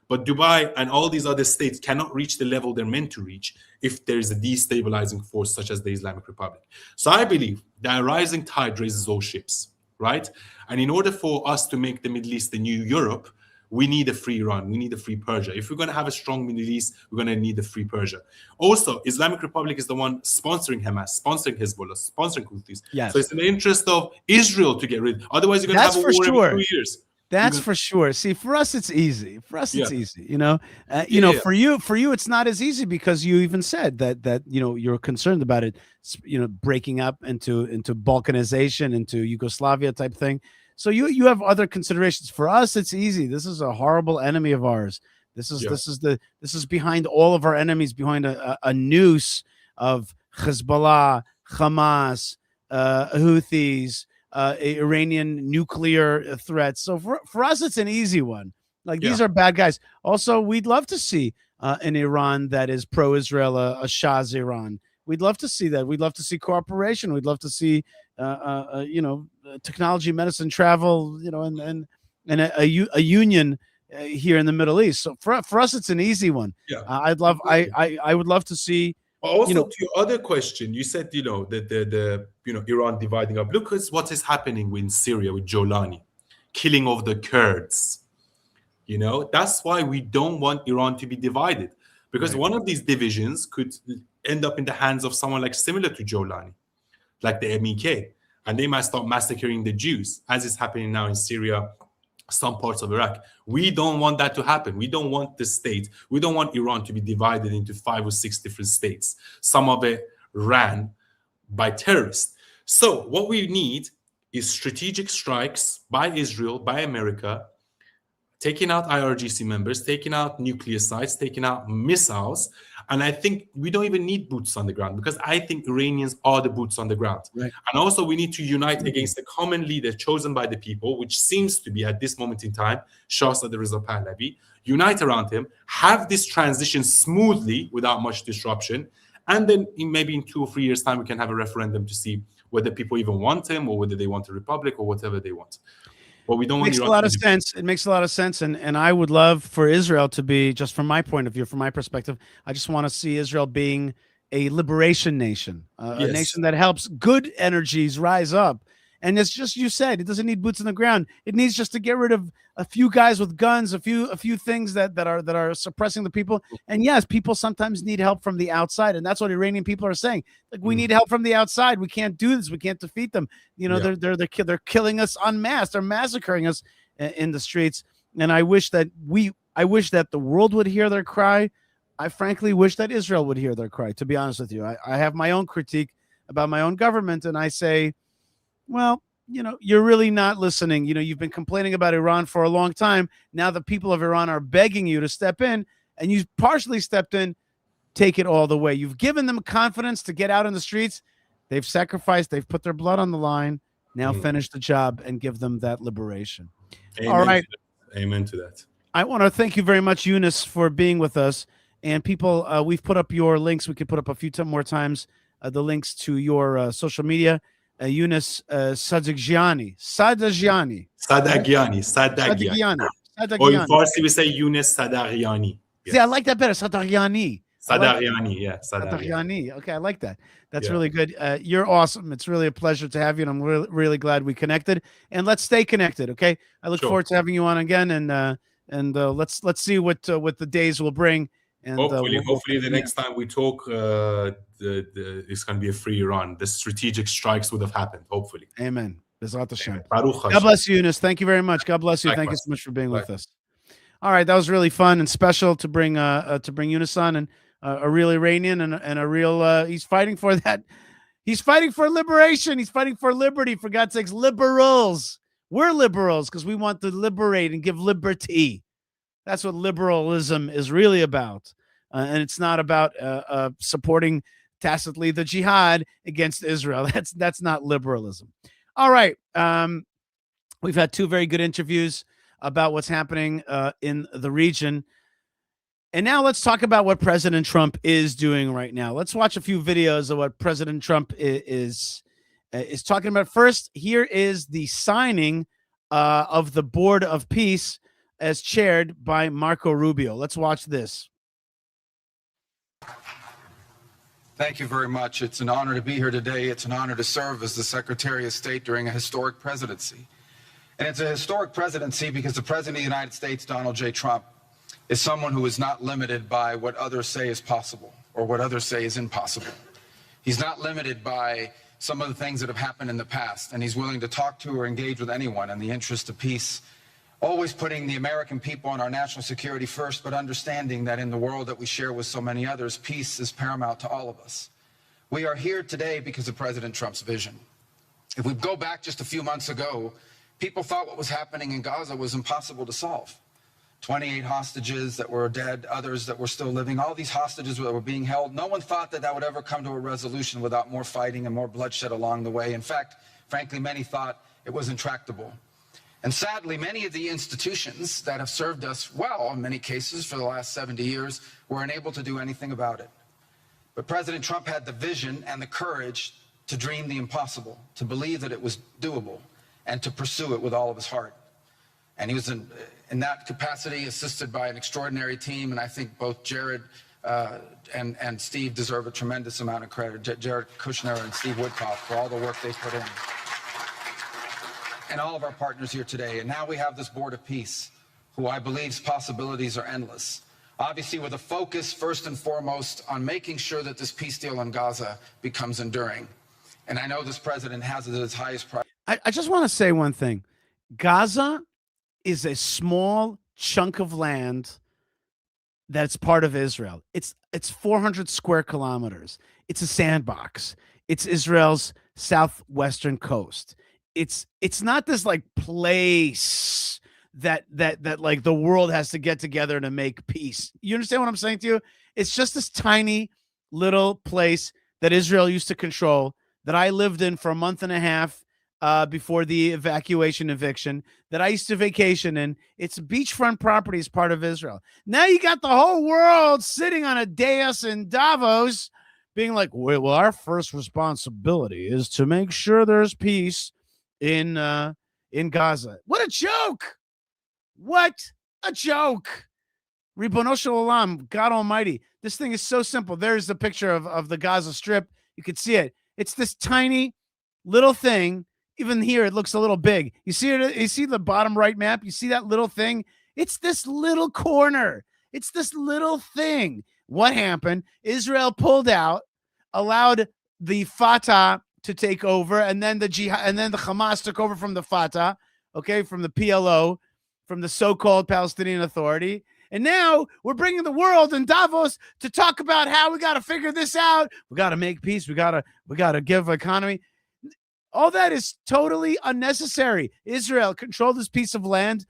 But Dubai and all these other states cannot reach the level they're meant to reach if there is a destabilizing force such as the Islamic Republic. So I believe that a rising tide raises all ships, right? And in order for us to make the Middle East the new Europe, we need a free Iran, we need a free Persia. If we're going to have a strong Middle East, we're going to need a free Persia. Also, Islamic Republic is the one sponsoring Hamas, sponsoring Hezbollah, sponsoring Houthis. Yes. So it's in the interest of Israel to get rid. Otherwise, you're going to have a war every 2 years. That's for sure. See, for us, it's easy. It's easy. For you, it's not as easy, because you even said that you're concerned about it, breaking up into Balkanization, into Yugoslavia type thing. So you have other considerations. For us, it's easy. This is a horrible enemy of ours. This is behind all of our enemies, behind a noose of Hezbollah, Hamas, Houthis. Iranian nuclear threats. So for us, it's an easy one. These are bad guys. Also, we'd love to see an Iran that is pro-Israel, a Shah's Iran. We'd love to see that. We'd love to see cooperation. We'd love to see, technology, medicine, travel, and a union here in the Middle East. So for us, it's an easy one. Yeah. I would love to see. Also, to your other question, you said, that the Iran dividing up. Look at what is happening in Syria with Jolani, killing of the Kurds. That's why we don't want Iran to be divided, because one of these divisions could end up in the hands of someone similar to Jolani, like the MEK, and they might start massacring the Jews, as is happening now in Syria, some parts of Iraq. We don't want that to happen. We don't want we don't want Iran to be divided into 5 or 6 different states, some of it ran by terrorists. So what we need is strategic strikes by Israel, by America, taking out IRGC members, taking out nuclear sites, taking out missiles. And I think we don't even need boots on the ground, because I think Iranians are the boots on the ground. Right. And also we need to unite against a common leader chosen by the people, which seems to be at this moment in time, Shah Reza Pahlavi. Unite around him, have this transition smoothly without much disruption. And then maybe in 2 or 3 years' time, we can have a referendum to see whether people even want him, or whether they want a republic, or whatever they want. But we don't want. It makes a lot of sense. It makes a lot of sense, and I would love for Israel to be, just from my point of view, from my perspective, I just want to see Israel being a liberation nation, a Yes. nation that helps good energies rise up. And it's just, you said, it doesn't need boots on the ground. It needs just to get rid of a few guys with guns, a few things that are suppressing the people. And yes, people sometimes need help from the outside, and that's what Iranian people are saying. Like, we need help from the outside. We can't do this. We can't defeat them. You know, they're killing us en masse. They're massacring us in the streets. And I wish that the world would hear their cry. I frankly wish that Israel would hear their cry, to be honest with you. I have my own critique about my own government, and I say, well, you know, you're really not listening. You know, you've been complaining about Iran for a long time. Now the people of Iran are begging you to step in, and you partially stepped in. Take it all the way. You've given them confidence to get out in the streets. They've sacrificed. They've put their blood on the line. Now finish the job and give them that liberation. Amen. All right. Amen to that. I want to thank you very much, Younes, for being with us. And people, we've put up your links. We could put up a few more times the links to your social media. Younes Sadaghiani. Or in Farsi we say Younes Sadaghiani. Yes. See, I like that better. Sadaghiani. Sadaghiani. Okay, I like that. That's really good. You're awesome. It's really a pleasure to have you, and I'm really, really glad we connected. And let's stay connected, okay? I look forward to having you on again, and let's see what the days will bring. And hopefully the next time we talk, it's going to be a free Iran. The strategic strikes would have happened, hopefully. Amen. Bezrat Hashem. God bless you, Younes. Thank you very much. God bless you. Thank you so much for being with us. All right, that was really fun and special to bring Younes on, and a real Iranian and a real he's fighting for that. He's fighting for liberation. He's fighting for liberty. For God's sakes, liberals. We're liberals because we want to liberate and give liberty. That's what liberalism is really about. And it's not about supporting tacitly the jihad against Israel. That's not liberalism. All right. We've had two very good interviews about what's happening in the region. And now let's talk about what President Trump is doing right now. Let's watch a few videos of what President Trump is talking about. First, here is the signing of the Board of Peace as chaired by Marco Rubio. Let's watch this. Thank you very much. It's an honor to be here today. It's an honor to serve as the Secretary of State during a historic presidency. And it's a historic presidency because the President of the United States, Donald J. Trump, is someone who is not limited by what others say is possible or what others say is impossible. He's not limited by some of the things that have happened in the past, and he's willing to talk to or engage with anyone in the interest of peace, always putting the American people and our national security first, but understanding that in the world that we share with so many others, peace is paramount to all of us. We are here today because of President Trump's vision. If we go back just a few months ago, people thought what was happening in Gaza was impossible to solve. 28 hostages that were dead, others that were still living, all these hostages that were being held. No one thought that would ever come to a resolution without more fighting and more bloodshed along the way. In fact, frankly, many thought it was intractable. And sadly, many of the institutions that have served us well, in many cases, for the last 70 years, were unable to do anything about it. But President Trump had the vision and the courage to dream the impossible, to believe that it was doable, and to pursue it with all of his heart. And he was in that capacity assisted by an extraordinary team, and I think both Jared and Steve deserve a tremendous amount of credit, Jared Kushner and Steve Woodcock, for all the work they put in. And all of our partners here today. And now we have this Board of Peace, who I believe's possibilities are endless. Obviously, with a focus, first and foremost, on making sure that this peace deal in Gaza becomes enduring. And I know this president has it as his highest priority. I just want to say one thing. Gaza is a small chunk of land that's part of Israel. It's 400 square kilometers. It's a sandbox. It's Israel's southwestern coast. It's not this like place that like the world has to get together to make peace. You understand what I'm saying to you? It's just this tiny little place that Israel used to control that I lived in for a month and a half before the eviction that I used to vacation in. It's beachfront property as part of Israel. Now you got the whole world sitting on a dais in Davos being like, well, our first responsibility is to make sure there's peace in Gaza. What a joke. What a joke. Ribono Shel Olam, God Almighty. This thing is so simple. There's the picture of the Gaza Strip. You can see it. It's this tiny little thing. Even here, it looks a little big. You see it? You see the bottom right map? You see that little thing? It's this little corner. It's this little thing. What happened? Israel pulled out, allowed the Fatah to take over, and then the jihad, and then the Hamas took over from the Fatah, okay, from the PLO, from the so-called Palestinian Authority. And now we're bringing the world in Davos to talk about how we got to figure this out. We got to make peace. We got to give economy. All that is totally unnecessary. Israel control this piece of land,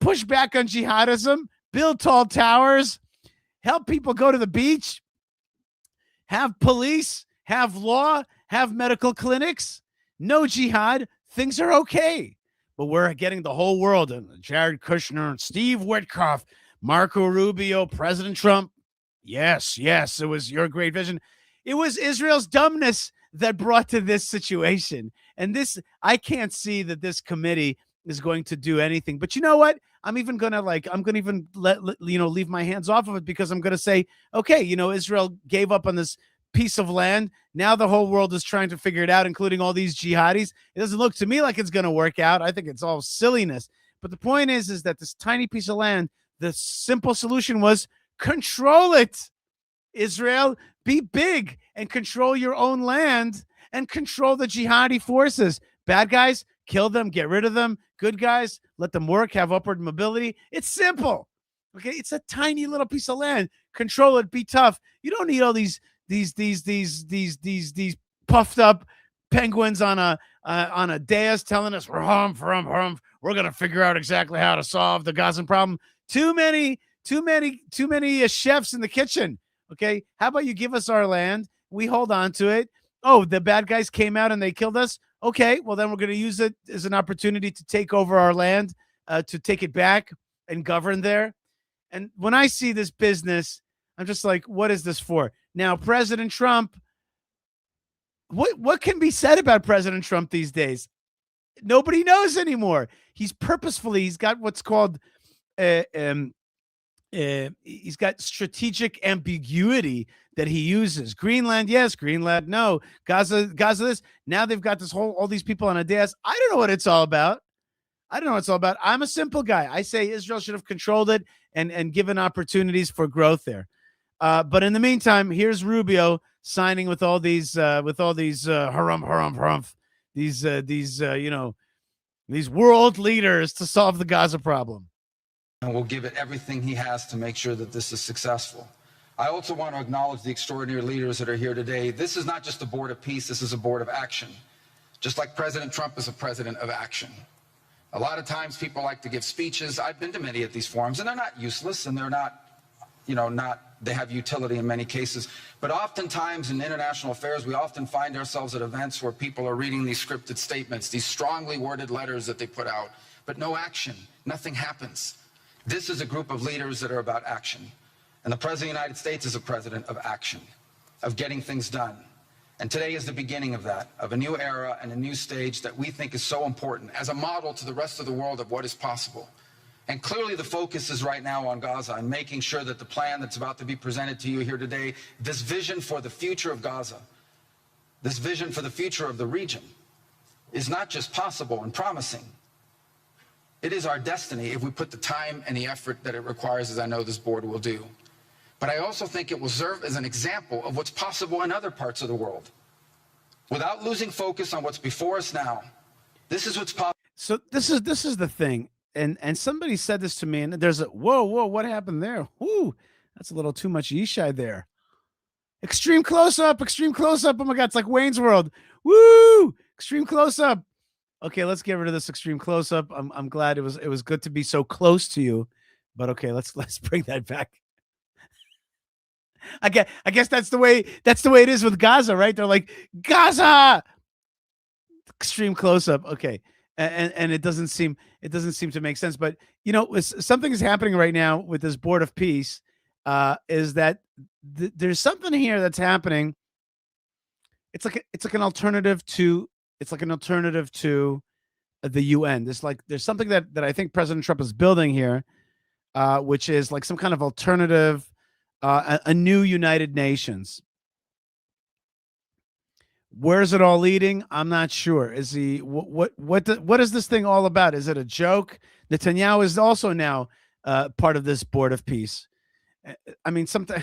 push back on jihadism, build tall towers, help people go to the beach, have police, have law, have medical clinics, no jihad. Things are okay. But we're getting the whole world, and Jared Kushner and Steve Witkoff, Marco Rubio, President Trump. Yes, it was your great vision. It was Israel's dumbness that brought to this situation. And this, I can't see that this committee is going to do anything. But you know what? I'm even going to leave my hands off of it, because I'm going to say, okay, Israel gave up on this piece of land. Now the whole world is trying to figure it out, including all these jihadis. It doesn't look to me like it's going to work out. I think it's all silliness. But the point is that this tiny piece of land, the simple solution was control it. Israel, be big and control your own land and control the jihadi forces. Bad guys, kill them, get rid of them. Good guys, let them work, have upward mobility. It's simple. Okay, it's a tiny little piece of land. Control it, be tough. You don't need all these puffed up penguins on a dais telling us we're gonna figure out exactly how to solve the Gazan problem. Too many chefs in the kitchen. Okay, how about you give us our land? We hold on to it. Oh, the bad guys came out and they killed us. Okay, well then we're going to use it as an opportunity to take over our land, to take it back and govern there. And when I see this business, I'm just like, what is this for? Now, President Trump, what can be said about President Trump these days? Nobody knows anymore. He's got what's called he's got strategic ambiguity that he uses. Greenland, yes. Greenland, no. Gaza, this. Now they've got all these people on a dais. I don't know what it's all about. I'm a simple guy. I say Israel should have controlled it and given opportunities for growth there. But in the meantime, here's Rubio signing with all these harumph, these world leaders to solve the Gaza problem. And will give it everything he has to make sure that this is successful. I also want to acknowledge the extraordinary leaders that are here today. This is not just a board of peace, this is a board of action. Just like President Trump is a president of action. A lot of times people like to give speeches. I've been to many of these forums, and they're not useless, and they're not, they have utility in many cases. But oftentimes in international affairs, we often find ourselves at events where people are reading these scripted statements, these strongly worded letters that they put out, but no action, nothing happens. This is a group of leaders that are about action. And the President of the United States is a president of action, of getting things done. And today is the beginning of that, of a new era and a new stage that we think is so important as a model to the rest of the world of what is possible. And clearly the focus is right now on Gaza and making sure that the plan that's about to be presented to you here today, this vision for the future of Gaza, this vision for the future of the region, is not just possible and promising. It is our destiny if we put the time and the effort that it requires, as I know this board will do. But I also think it will serve as an example of what's possible in other parts of the world. Without losing focus on what's before us now, this is what's possible. So this is the thing. And somebody said this to me, and there's a whoa, what happened there? Whoo, that's a little too much Yishai there. Extreme close up. Oh my God, it's like Wayne's World. Woo! Extreme close up. Okay, let's get rid of this extreme close up. I'm glad it was good to be so close to you, but okay, let's bring that back. I guess that's the way it is with Gaza, right? They're like, Gaza, extreme close up. Okay, and it doesn't seem to make sense. But something is happening right now with this board of peace. Is that there's something here that's happening? It's like an alternative to the UN. There's something that I think President Trump is building here. which is like some kind of alternative, a new United Nations. Where's it all leading? I'm not sure. Is he what is this thing all about? Is it a joke? Netanyahu is also now part of this board of peace. I mean, something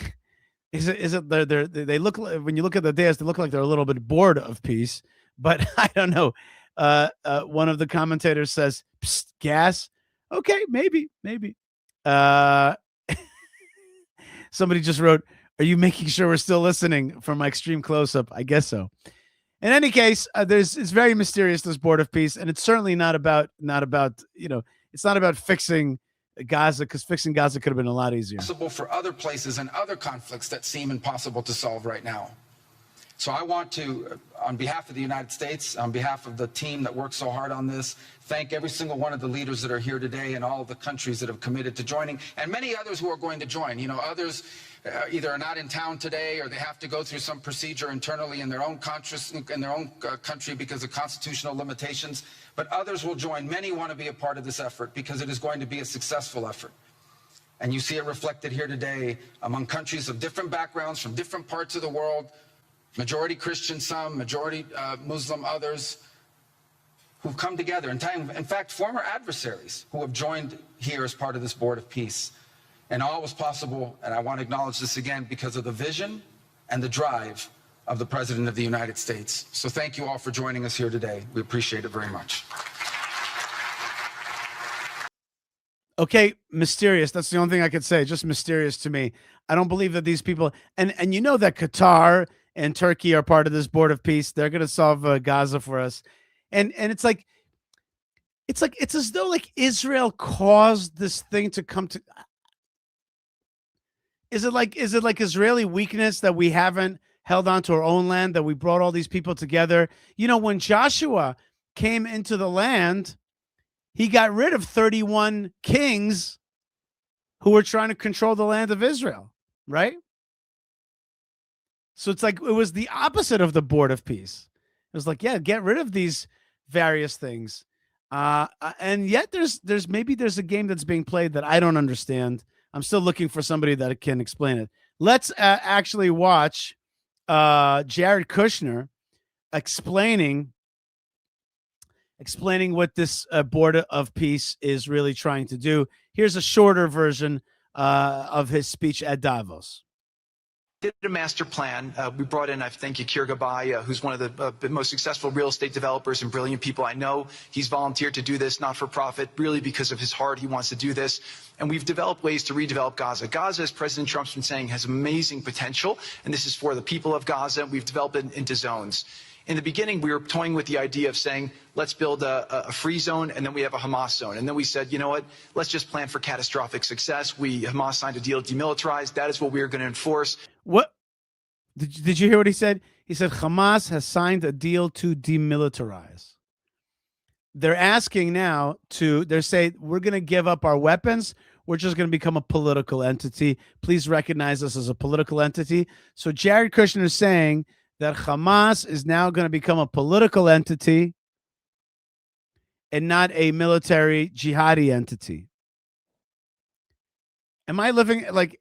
is it they look, when you look at the dais, they look like they're a little bit bored of peace, but I don't know. One of the commentators says, "Psst, gas." Okay, maybe. Somebody just wrote, "Are you making sure we're still listening?" from my extreme close-up. I guess so. In any case, it's very mysterious, this board of peace, and it's certainly not about it's not about fixing Gaza, because fixing Gaza could have been a lot easier. Possible for other places and other conflicts that seem impossible to solve right now. So I want to, on behalf of the United States, on behalf of the team that worked so hard on this, thank every single one of the leaders that are here today and all of the countries that have committed to joining, and many others who are going to join. You know, others either are not in town today, or they have to go through some procedure internally in their own country because of constitutional limitations. But others will join. Many want to be a part of this effort because it is going to be a successful effort. And you see it reflected here today among countries of different backgrounds from different parts of the world, majority Christian, some, majority Muslim, others, who've come together. In fact, former adversaries who have joined here as part of this board of peace. And all was possible, and I want to acknowledge this again, because of the vision and the drive of the President of the United States. So thank you all for joining us here today. We appreciate it very much. Okay, mysterious. That's the only thing I could say. Just mysterious to me. I don't believe that these people, and you know that Qatar and Turkey are part of this board of peace. They're going to solve Gaza for us. And it's as though like Israel caused this thing to come to. Is it like Israeli weakness that we haven't held on to our own land, that we brought all these people together? You know, when Joshua came into the land, he got rid of 31 kings who were trying to control the land of Israel, right? So it's like it was the opposite of the board of peace. It was like, yeah, get rid of these various things. And yet there's a game that's being played that I don't understand. I'm still looking for somebody that can explain it. Let's actually watch Jared Kushner explaining what this board of peace is really trying to do. Here's a shorter version of his speech at Davos. Did a master plan. We brought in, I think, Yakir Gabay, who's one of the most successful real estate developers and brilliant people I know. He's volunteered to do this, not for profit, really because of his heart. He wants to do this. And we've developed ways to redevelop Gaza. Gaza, as President Trump's been saying, has amazing potential. And this is for the people of Gaza. We've developed it into zones. In the beginning, we were toying with the idea of saying, let's build a free zone, and then we have a Hamas zone. And then we said, you know what, let's just plan for catastrophic success. Hamas signed a deal to demilitarize. That is what we are going to enforce. What? Did you hear what he said? He said Hamas has signed a deal to demilitarize. They're asking now they're saying, we're going to give up our weapons. We're just going to become a political entity. Please recognize us as a political entity. So Jared Kushner is saying that Hamas is now going to become a political entity and not a military jihadi entity. Am I living like,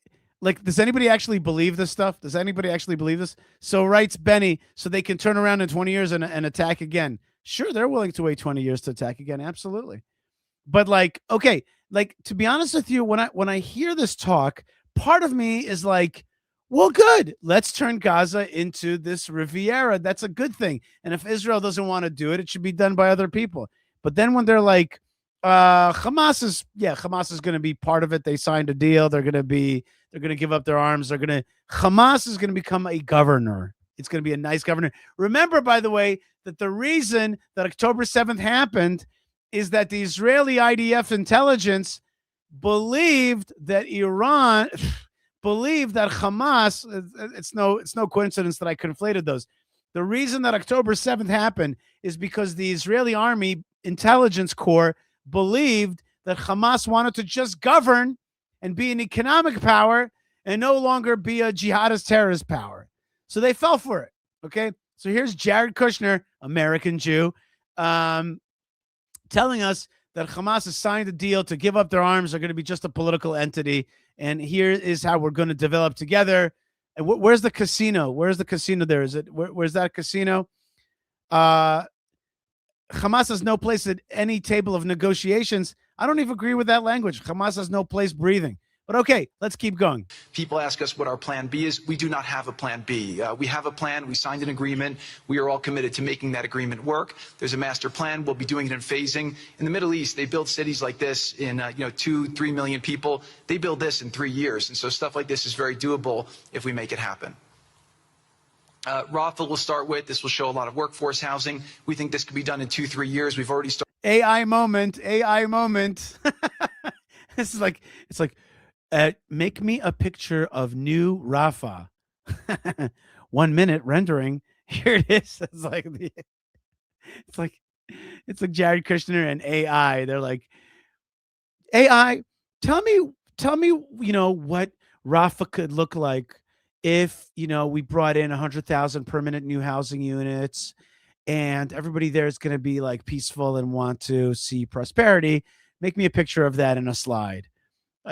does anybody actually believe this stuff? Does anybody actually believe this? So writes Benny, so they can turn around in 20 years and attack again. Sure, they're willing to wait 20 years to attack again. Absolutely. But okay, to be honest with you, when I hear this talk, part of me is like, well, good. Let's turn Gaza into this Riviera. That's a good thing. And if Israel doesn't want to do it, it should be done by other people. But then when they're like, Hamas is going to be part of it. They signed a deal. They're going to give up their arms. Hamas is going to become a governor. It's going to be a nice governor. Remember, by the way, that the reason that October 7th happened is that the Israeli IDF intelligence believed that Iran believed that Hamas, it's no coincidence that I conflated those. The reason that October 7th happened is because the Israeli Army Intelligence Corps believed that Hamas wanted to just govern and be an economic power and no longer be a jihadist terrorist power. So they fell for it. Okay. So here's Jared Kushner, American Jew, telling us that Hamas has signed a deal to give up their arms. They're going to be just a political entity. And here is how we're going to develop together. And where's the casino? Where's the casino there? Is it, where's that casino? Hamas has no place at any table of negotiations. I don't even agree with that language. Hamas has no place breathing. But okay, let's keep going. People ask us what our plan B is. We do not have a plan B. We have a plan. We signed an agreement. We are all committed to making that agreement work. There's a master plan. We'll be doing it in phasing. In the Middle East, they build cities like this in 2-3 million people. They build this in 3 years. And so stuff like this is very doable if we make it happen. Rafah will start with. This will show a lot of workforce housing. We think this could be done in 2-3 years. We've already started. AI moment. This is like, it's like, make me a picture of new Rafah. 1 minute rendering. Here it is. It's like Jared Kushner and AI. They're like, AI, tell me, what Rafah could look like if, we brought in 100,000 permanent new housing units and everybody there is going to be like peaceful and want to see prosperity. Make me a picture of that in a slide.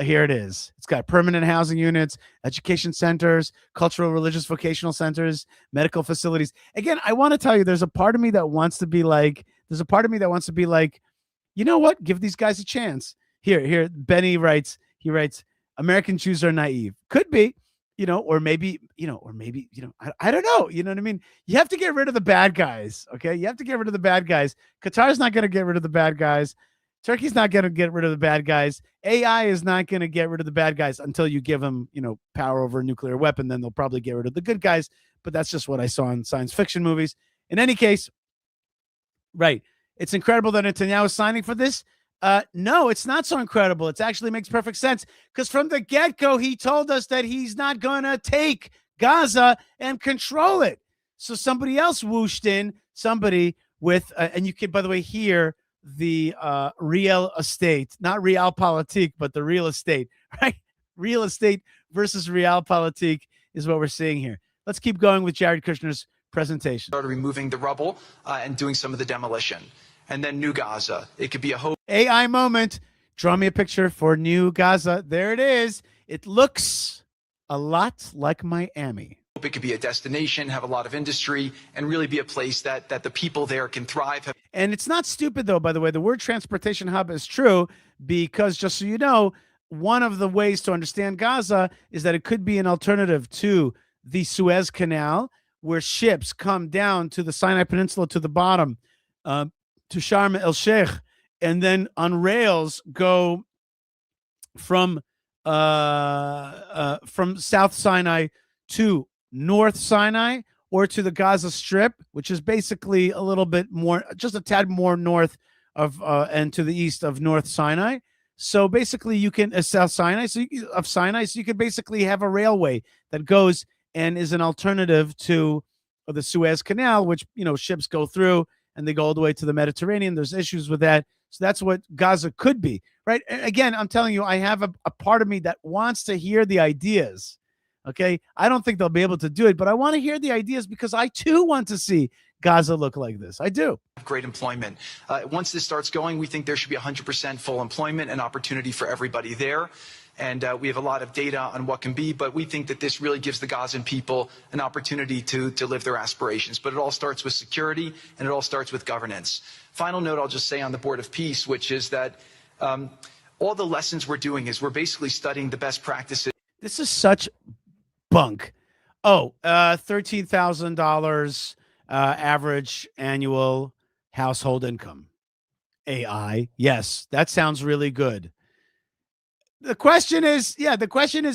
Here it is. It's got permanent housing units, education centers, cultural, religious, vocational centers, medical facilities. Again, I want to tell you, there's a part of me that wants to be like, you know what? Give these guys a chance. Here, Benny writes, American Jews are naive. Could be, or maybe, I don't know. You know what I mean? You have to get rid of the bad guys. Okay. You have to get rid of the bad guys. Qatar's not going to get rid of the bad guys. Turkey's not going to get rid of the bad guys. AI is not going to get rid of the bad guys until you give them, power over a nuclear weapon. Then they'll probably get rid of the good guys. But that's just what I saw in science fiction movies. In any case, right. It's incredible that Netanyahu is signing for this. No, it's not so incredible. It actually makes perfect sense because from the get-go, he told us that he's not going to take Gaza and control it. So somebody else whooshed in, somebody with, and you can, by the way, hear the real estate, not realpolitik, but the real estate, right? Real estate versus realpolitik is what we're seeing here. Let's keep going with Jared Kushner's presentation. Started removing the rubble and doing some of the demolition. And then New Gaza. It could be a hope. AI moment. Draw me a picture for New Gaza. There it is. It looks a lot like Miami. It could be a destination, have a lot of industry, and really be a place that the people there can thrive. And it's not stupid, though, by the way. The word transportation hub is true because, just so you know, one of the ways to understand Gaza is that it could be an alternative to the Suez Canal, where ships come down to the Sinai Peninsula to the bottom, to Sharm el-Sheikh, and then on rails go from South Sinai to North Sinai or to the Gaza Strip, which is basically a little bit more, just a tad more north of and to the east of North Sinai. So basically you can South Sinai, so you could basically have a railway that goes and is an alternative to the Suez Canal, which, ships go through and they go all the way to the Mediterranean. There's issues with that. So that's what Gaza could be, right? Again, I'm telling you, I have a part of me that wants to hear the ideas. Okay. I don't think they'll be able to do it, but I want to hear the ideas because I too want to see Gaza look like this. I do. Great employment. Once this starts going, we think there should be 100% full employment and opportunity for everybody there. And we have a lot of data on what can be, but we think that this really gives the Gazan people an opportunity to live their aspirations. But it all starts with security and it all starts with governance. Final note I'll just say on the Board of Peace, which is that all the lessons we're doing is we're basically studying the best practices. This is such bunk. $13,000 average annual household income. AI. Yes, that sounds really good. The question is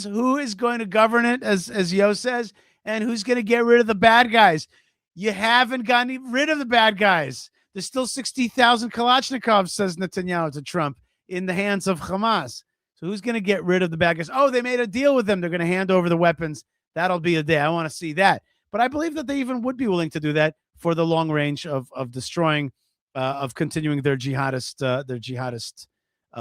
who is going to govern it, as Yo says, and who's going to get rid of the bad guys. You haven't gotten rid of the bad guys. There's still 60,000 Kalashnikovs, says Netanyahu to Trump, in the hands of Hamas. So who's going to get rid of the bad guys? Oh, they made a deal with them. They're going to hand over the weapons. That'll be a day. I want to see that. But I believe that they even would be willing to do that for the long range of destroying, of continuing their jihadist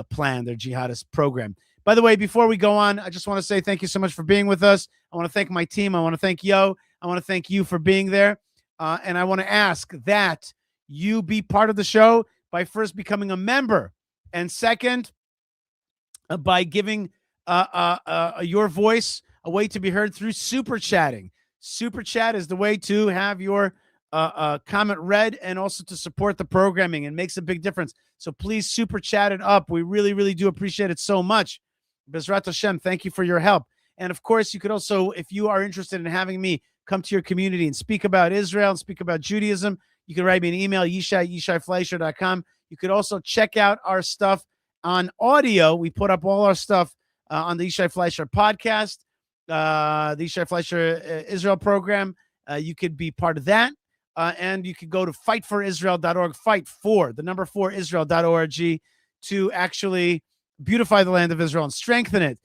plan, their jihadist program. By the way, before we go on, I just want to say thank you so much for being with us. I want to thank my team. I want to thank Yo. I want to thank you for being there. And I want to ask that you be part of the show by first becoming a member And second, by giving your voice a way to be heard through super chatting. Super chat is the way to have your comment read and also to support the programming. It makes a big difference. So please super chat it up. We really, really do appreciate it so much. Bezrat Hashem, thank you for your help. And of course, you could also, if you are interested in having me come to your community and speak about Israel and speak about Judaism, you can write me an email, yishaifleischer.com. You could also check out our stuff on audio. We put up all our stuff on the Yishai Fleischer podcast, the Yishai Fleischer Israel program. You could be part of that. And you could go to fightforisrael.org, fight for the number 4 Israel.org to actually beautify the land of Israel and strengthen it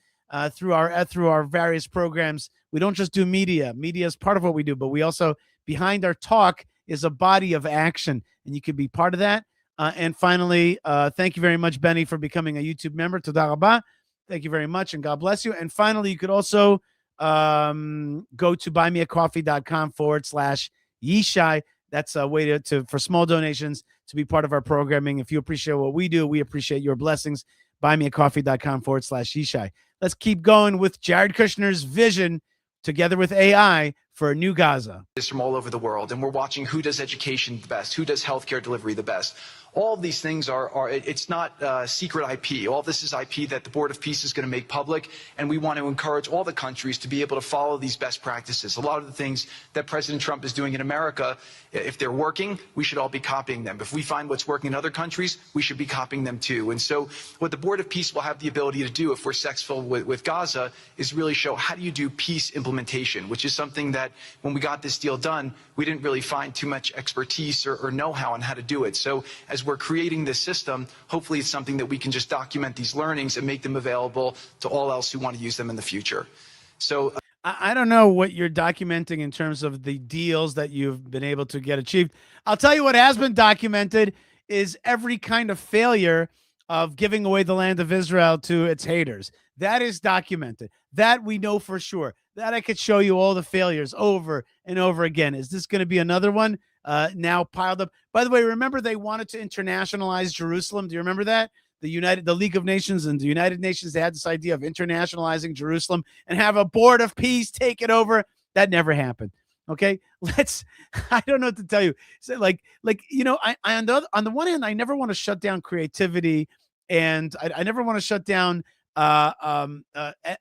through our various programs. We don't just do media. Media is part of what we do, but we also, behind our talk is a body of action, and you could be part of that. And finally, thank you very much, Benny, for becoming a YouTube member. Toda rabah. Thank you very much, and God bless you. And finally, you could also go to buymeacoffee.com/Yishai. That's a way to for small donations to be part of our programming. If you appreciate what we do, we appreciate your blessings. Buymeacoffee.com/Yishai. Let's keep going with Jared Kushner's vision together with AI for a new Gaza. From all over the world, and we're watching who does education the best, who does healthcare delivery the best. All of these things it's not secret IP. All this is IP that the Board of Peace is going to make public, and we want to encourage all the countries to be able to follow these best practices. A lot of the things that President Trump is doing in America, if they're working, we should all be copying them. If we find what's working in other countries, we should be copying them too. And so what the Board of Peace will have the ability to do if we're successful with Gaza is really show how do you do peace implementation, which is something that when we got this deal done, we didn't really find too much expertise or know-how on how to do it. So as we're creating this system, hopefully it's something that we can just document these learnings and make them available to all else who want to use them in the future. So I don't know what you're documenting in terms of the deals that you've been able to get achieved. I'll tell you what has been documented is every kind of failure of giving away the land of Israel to its haters. That is documented. That we know for sure. That I could show you all the failures over and over again. Is this going to be another one now piled up? By the way, remember they wanted to internationalize Jerusalem. Do you remember that? The League of Nations and the United Nations, they had this idea of internationalizing Jerusalem and have a board of peace take it over. That never happened. Okay, I don't know what to tell you. So like I on the one hand, I never want to shut down creativity, and I never want to shut down an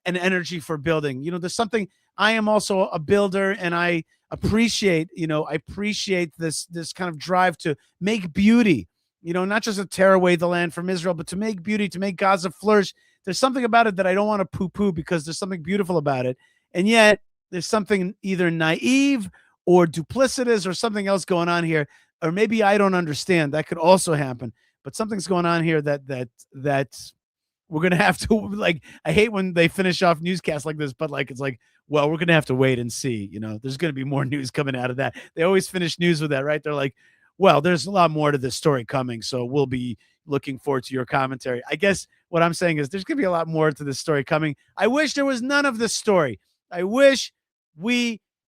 energy for building. There's something. I am also a builder, and I appreciate this kind of drive to make beauty. Not just to tear away the land from Israel, but to make beauty, to make Gaza flourish. There's something about it that I don't want to poo-poo because there's something beautiful about it, and yet there's something either naive or duplicitous or something else going on here, or maybe I don't understand. That could also happen, but something's going on here that we're going to have to, I hate when they finish off newscasts like this, but it's well, we're going to have to wait and see, there's going to be more news coming out of that. They always finish news with that, right? They're like, well, there's a lot more to this story coming, so we'll be looking forward to your commentary. I guess what I'm saying is there's going to be a lot more to this story coming. I wish there was none of this story. I wish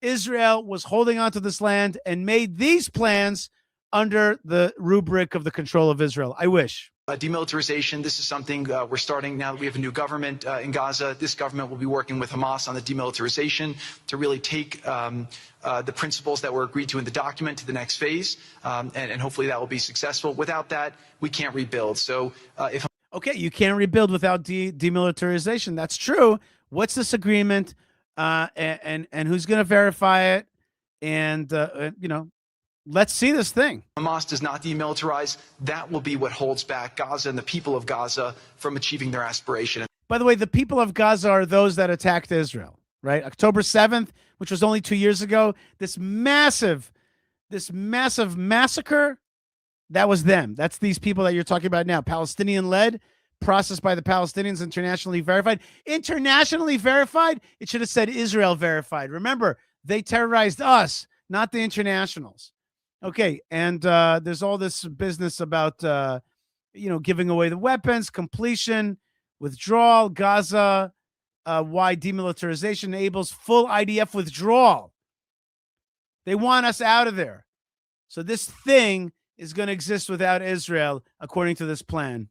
Israel was holding on to this land and made these plans under the rubric of the control of Israel. I wish. Demilitarization, this is something we're starting now that we have a new government in Gaza. This government will be working with Hamas on the demilitarization to really take the principles that were agreed to in the document to the next phase, and hopefully that will be successful. Without that, we can't rebuild. So okay, you can't rebuild without demilitarization. That's true. What's this agreement, and who's going to verify it? And let's see this thing. Hamas does not demilitarize. That will be what holds back Gaza and the people of Gaza from achieving their aspiration. By the way, the people of Gaza are those that attacked Israel, right? October 7th, which was only 2 years ago, this massive massacre, that was them. That's these people that you're talking about now, Palestinian-led, processed by the Palestinians, internationally verified. Internationally verified? It should have said Israel verified. Remember, they terrorized us, not the internationals. Okay, and there's all this business about, giving away the weapons, completion, withdrawal, Gaza, why demilitarization enables full IDF withdrawal. They want us out of there. So this thing is going to exist without Israel, according to this plan.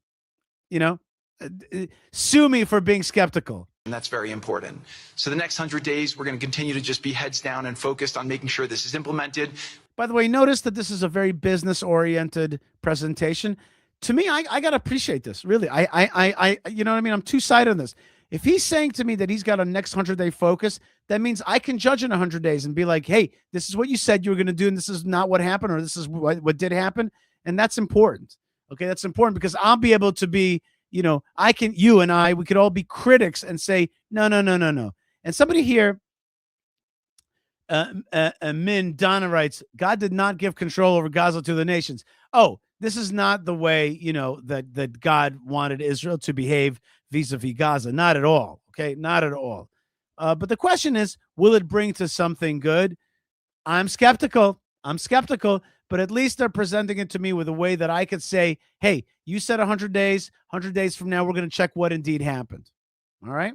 Sue me for being skeptical. And that's very important. So the next 100 days, we're going to continue to just be heads down and focused on making sure this is implemented. By the way, notice that this is a very business-oriented presentation. To me, I got to appreciate this. Really, I you know what I mean? I'm two-sided on this. If he's saying to me that he's got a next 100-day focus, that means I can judge in 100 days and be like, hey, this is what you said you were going to do, and this is not what happened, or this is what did happen. And that's important. Okay, that's important because I'll be able to be, you and I, we could all be critics and say, no. And somebody here, Min Donna writes, God did not give control over Gaza to the nations. Oh, this is not the way, that God wanted Israel to behave vis-a-vis Gaza. Not at all. Okay, not at all. But the question is, will it bring to something good? I'm skeptical, but at least they're presenting it to me with a way that I could say, hey, you said 100 days. 100 days from now, we're going to check what indeed happened. All right?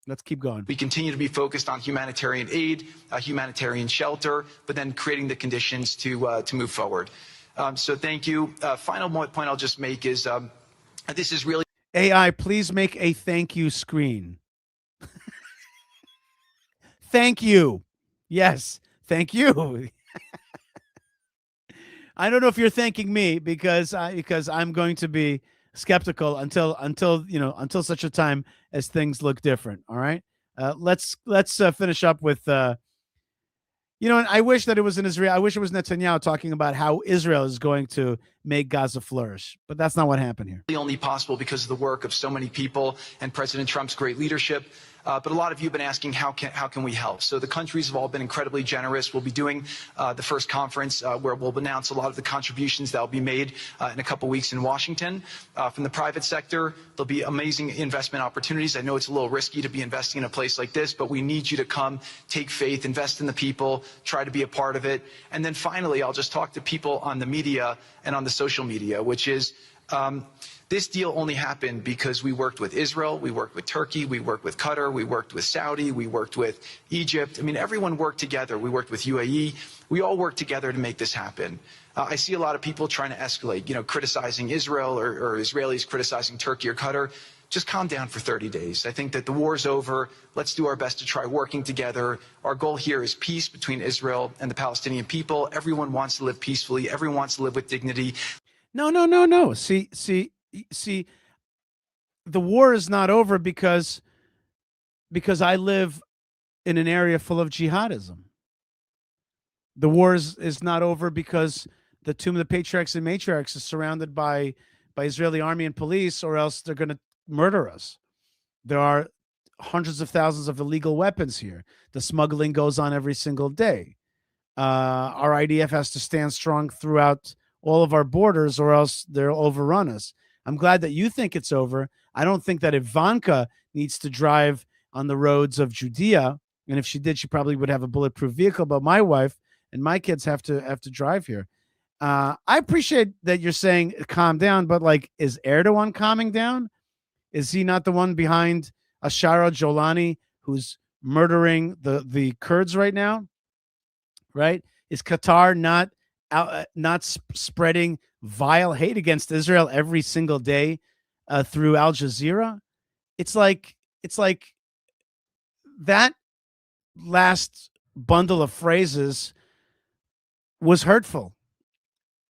Let's keep going. We continue to be focused on humanitarian aid, humanitarian shelter, but then creating the conditions to move forward. So thank you. Final point I'll just make is this is really... AI, please make a thank you screen. Thank you. Yes, thank you. I don't know if you're thanking me because I'm going to be skeptical until such a time as things look different. All right. Let's finish up with and I wish that it was in Israel. I wish it was Netanyahu talking about how Israel is going to make Gaza flourish, but that's not what happened here. Only possible because of the work of so many people and President Trump's great leadership. But a lot of you have been asking, how can we help? So the countries have all been incredibly generous. We'll be doing the first conference where we'll announce a lot of the contributions that will be made in a couple weeks in Washington. From the private sector, there'll be amazing investment opportunities. I know it's a little risky to be investing in a place like this, but we need you to come, take faith, invest in the people, try to be a part of it. And then finally, I'll just talk to people on the media and on the social media, which is this deal only happened because we worked with Israel, we worked with Turkey, we worked with Qatar, we worked with Saudi, we worked with Egypt. I mean, everyone worked together. We worked with UAE. We all worked together to make this happen. I see a lot of people trying to escalate, criticizing Israel or Israelis criticizing Turkey or Qatar. Just calm down for 30 days. I think that the war's over. Let's do our best to try working together. Our goal here is peace between Israel and the Palestinian people. Everyone wants to live peacefully. Everyone wants to live with dignity. No. See, the war is not over because I live in an area full of jihadism. The war is not over because the Tomb of the Patriarchs and Matriarchs is surrounded by Israeli army and police, or else they're going to murder us. There are hundreds of thousands of illegal weapons here. The smuggling goes on every single day. Our IDF has to stand strong throughout all of our borders, or else they'll overrun us. I'm glad that you think it's over. I don't think that Ivanka needs to drive on the roads of Judea. And if she did, she probably would have a bulletproof vehicle. But my wife and my kids have to drive here. I appreciate that you're saying calm down, but is Erdogan calming down? Is he not the one behind Ashara Jolani, who's murdering the Kurds right now? Right? Is Qatar not spreading vile hate against Israel every single day through Al Jazeera? It's like that last bundle of phrases was hurtful.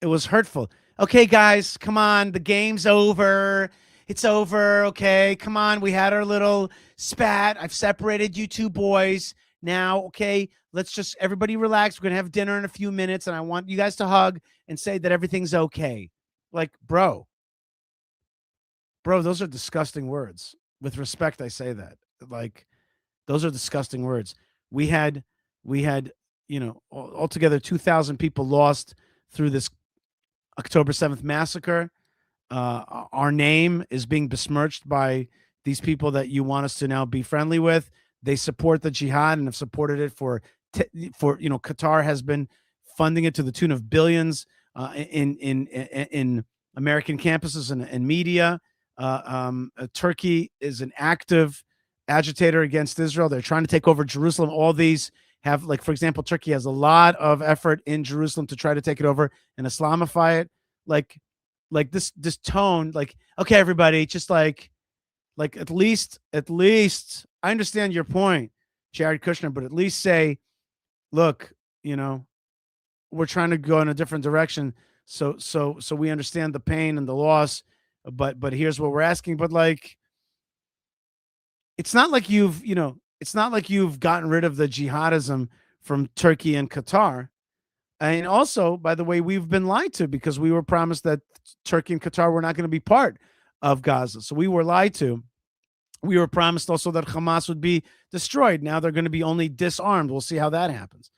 It was hurtful. Okay, guys, come on. The game's over. It's over. Okay, come on. We had our little spat. I've separated you two boys. Now, okay, let's just everybody relax. We're going to have dinner in a few minutes, and I want you guys to hug and say that everything's okay. Bro, those are disgusting words. With respect, I say that. Those are disgusting words. We had altogether 2,000 people lost through this October 7th massacre. Our name is being besmirched by these people that you want us to now be friendly with. They support the jihad and have supported it for Qatar has been funding it to the tune of billions in American campuses and media. Turkey is an active agitator against Israel. They're trying to take over Jerusalem. All these have, for example, Turkey has a lot of effort in Jerusalem to try to take it over and Islamify it. like this tone, like, okay, everybody, just like at least I understand your point, Jared Kushner, but at least say, look, we're trying to go in a different direction. So we understand the pain and the loss, but here's what we're asking. But like, it's not like it's not like you've gotten rid of the jihadism from Turkey and Qatar. And also, by the way, we've been lied to because we were promised that Turkey and Qatar were not going to be part of Gaza. So we were lied to. We were promised also that Hamas would be destroyed. Now they're going to be only disarmed. We'll see how that happens.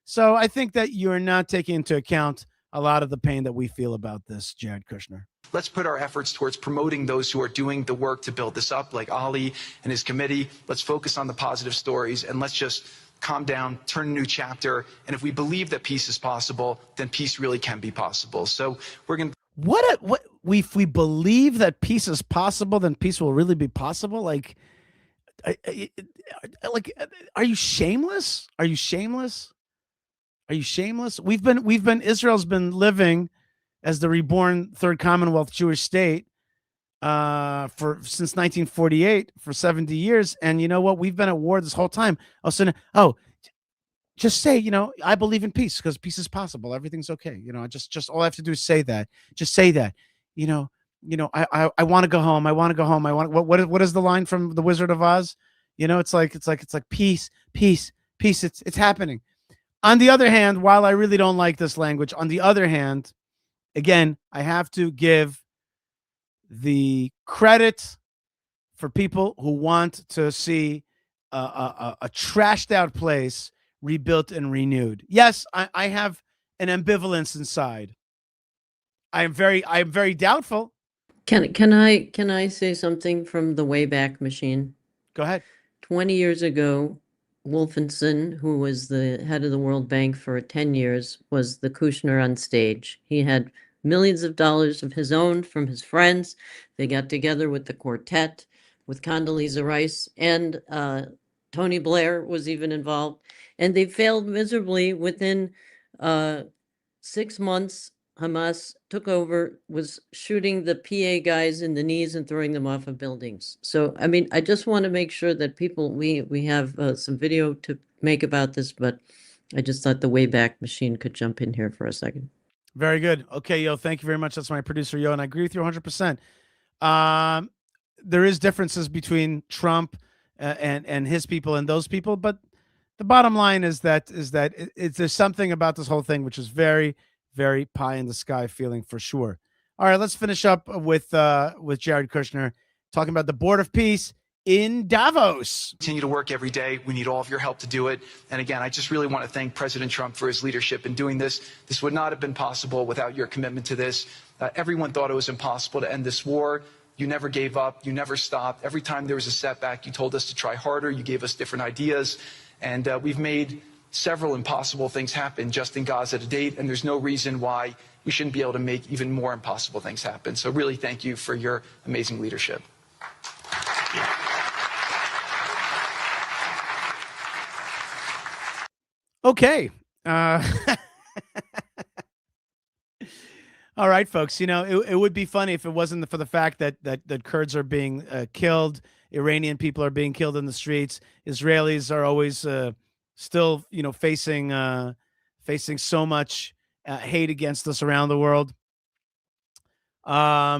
So I think that you're not taking into account a lot of the pain that we feel about this, Jared Kushner. Let's put our efforts towards promoting those who are doing the work to build this up, like Ali and his committee. Let's focus on the positive stories, and let's just calm down, turn a new chapter. And if we believe that peace is possible, then peace really can be possible. So we're going to... If we believe that peace is possible, then peace will really be possible. Like, are you shameless? Are you shameless? Are you shameless? Israel's been living as the reborn Third Commonwealth Jewish state since 1948 for 70 years. And you know what? We've been at war this whole time. Just say, I believe in peace because peace is possible. Everything's okay. Just all I have to do is say that. Just say that. I want to go home. I want to go home. What is the line from The Wizard of Oz? It's like peace, peace, peace. It's happening. On the other hand, while I really don't like this language, on the other hand, again, I have to give the credit for people who want to see a trashed out place rebuilt and renewed. Yes, I have an ambivalence inside. I am very doubtful. Can I say something from the Wayback Machine? Go ahead. 20 years ago, Wolfenson, who was the head of the World Bank for 10 years, was the Kushner on stage. He had millions of dollars of his own from his friends. They got together with the quartet, with Condoleezza Rice, and Tony Blair was even involved. And they failed miserably. Within 6 months, Hamas took over, was shooting the PA guys in the knees and throwing them off of buildings. So, I mean, I just want to make sure that people, we have some video to make about this, but I just thought the Wayback Machine could jump in here for a second. Very good. Okay, Yo, thank you very much. That's my producer, Yo, and I agree with you 100%. There is differences between Trump and his people and those people, but the bottom line is that there's something about this whole thing which is very, very pie in the sky feeling for sure. All right, let's finish up with Jared Kushner talking about the Board of Peace in Davos. Continue to work every day. We need all of your help to do it. And again, I just really want to thank President Trump for his leadership in doing this. This would not have been possible without your commitment to this. Everyone thought it was impossible to end this war. You never gave up. You never stopped. Every time there was a setback, you told us to try harder. You gave us different ideas. And we've made several impossible things happen just in Gaza to date, and there's no reason why we shouldn't be able to make even more impossible things happen. So really thank you for your amazing leadership. Okay. All right, folks. It would be funny if it wasn't for the fact that Kurds are being killed, Iranian people are being killed in the streets, Israelis are always still, facing so much hate against us around the world. But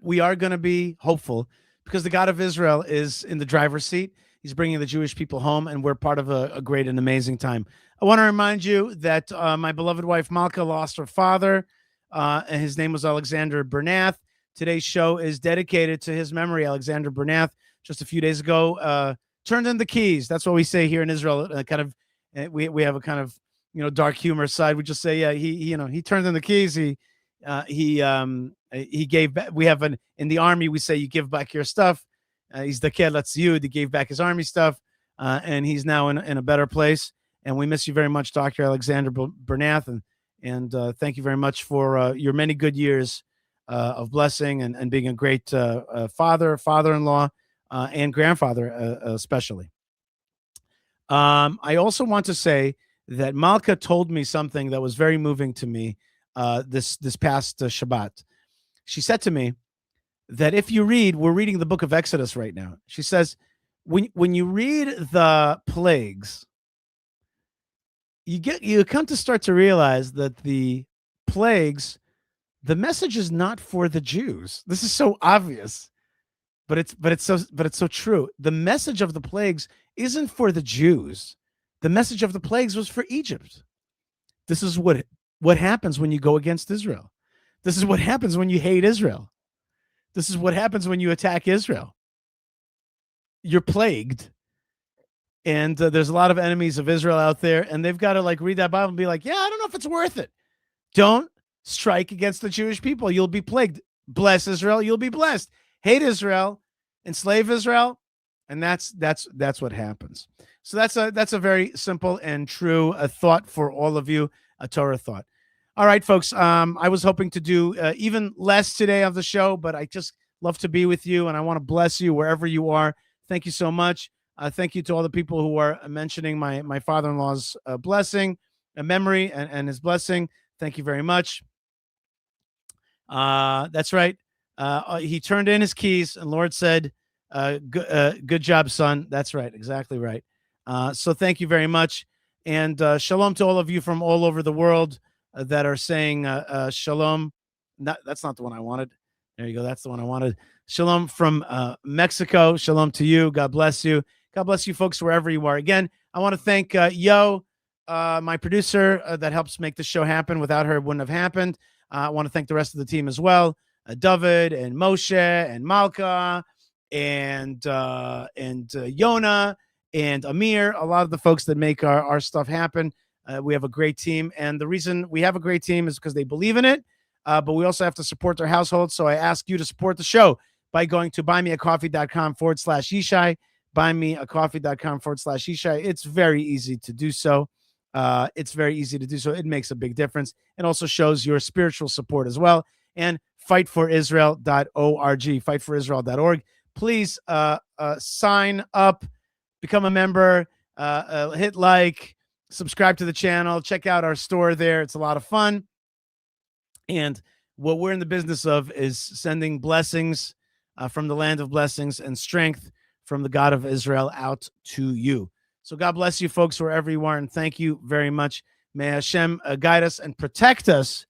we are gonna be hopeful because the God of Israel is in the driver's seat. He's bringing the Jewish people home, and we're part of a great and amazing time. I want to remind you that my beloved wife Malka lost her father, and his name was Alexander Bernath. Today's show is dedicated to his memory. Alexander Bernath, just a few days ago, turned in the keys. That's what we say here in Israel. We have a kind of dark humor side. We just say, yeah, he turned in the keys. He gave back. We have in the army we say you give back your stuff. He's the Kedar and Younes. He gave back his army stuff, and he's now in a better place. And we miss you very much, Dr. Alexander Bernath, and thank you very much for your many good years of blessing and being a great father, father-in-law, and grandfather, especially. I also want to say that Malka told me something that was very moving to me this past Shabbat. She said to me that if you read, we're reading the book of Exodus right now. She says, when you read the plagues, you come to start to realize that the plagues, the message is not for the Jews. This is so obvious, but it's so true. The message of the plagues isn't for the Jews. The message of the plagues was for Egypt. This is what happens when you go against Israel. This is what happens when you hate Israel. This is what happens when you attack Israel. You're plagued. And there's a lot of enemies of Israel out there, and they've got to like read that Bible and be like, yeah, I don't know if it's worth it. Don't strike against the Jewish people. You'll be plagued. Bless Israel. You'll be blessed. Hate Israel, enslave Israel. And that's what happens. So that's a very simple and true thought for all of you, a Torah thought. All right, folks. I was hoping to do even less today of the show, but I just love to be with you, and I want to bless you wherever you are. Thank you so much. Thank you to all the people who are mentioning my father-in-law's blessing, a memory, and his blessing. Thank you very much. That's right. He turned in his keys, and Lord said, good job, son. That's right. Exactly right. So thank you very much. And shalom to all of you from all over the world that are saying shalom. That's not the one I wanted. There you go. That's the one I wanted. Shalom from Mexico. Shalom to you. God bless you. God bless you folks wherever you are. Again, I want to thank Yo, my producer that helps make the show happen. Without her, it wouldn't have happened. I want to thank the rest of the team as well. David and Moshe and Malka and Yona and Amir, a lot of the folks that make our stuff happen. We have a great team. And the reason we have a great team is because they believe in it. But we also have to support their household. So I ask you to support the show by going to buymeacoffee.com/Yishai. Buymeacoffee.com/Yishai. It's very easy to do so. It's very easy to do so. It makes a big difference. It also shows your spiritual support as well. And fightforisrael.org, fightforisrael.org. Please sign up, become a member, hit like, subscribe to the channel, check out our store there. It's a lot of fun. And what we're in the business of is sending blessings from the land of blessings and strength from the God of Israel out to you. So God bless you folks wherever you are, and thank you very much. May Hashem guide us and protect us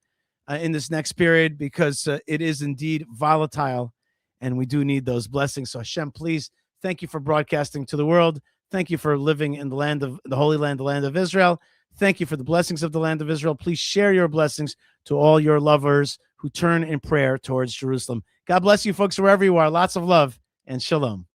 in this next period, because it is indeed volatile, and we do need those blessings. So Hashem, please, thank you for broadcasting to the world. Thank you for living in the land of the Holy Land, the land of Israel. Thank you for the blessings of the land of Israel. Please share your blessings to all your lovers who turn in prayer towards Jerusalem. God bless you folks wherever you are. Lots of love and shalom.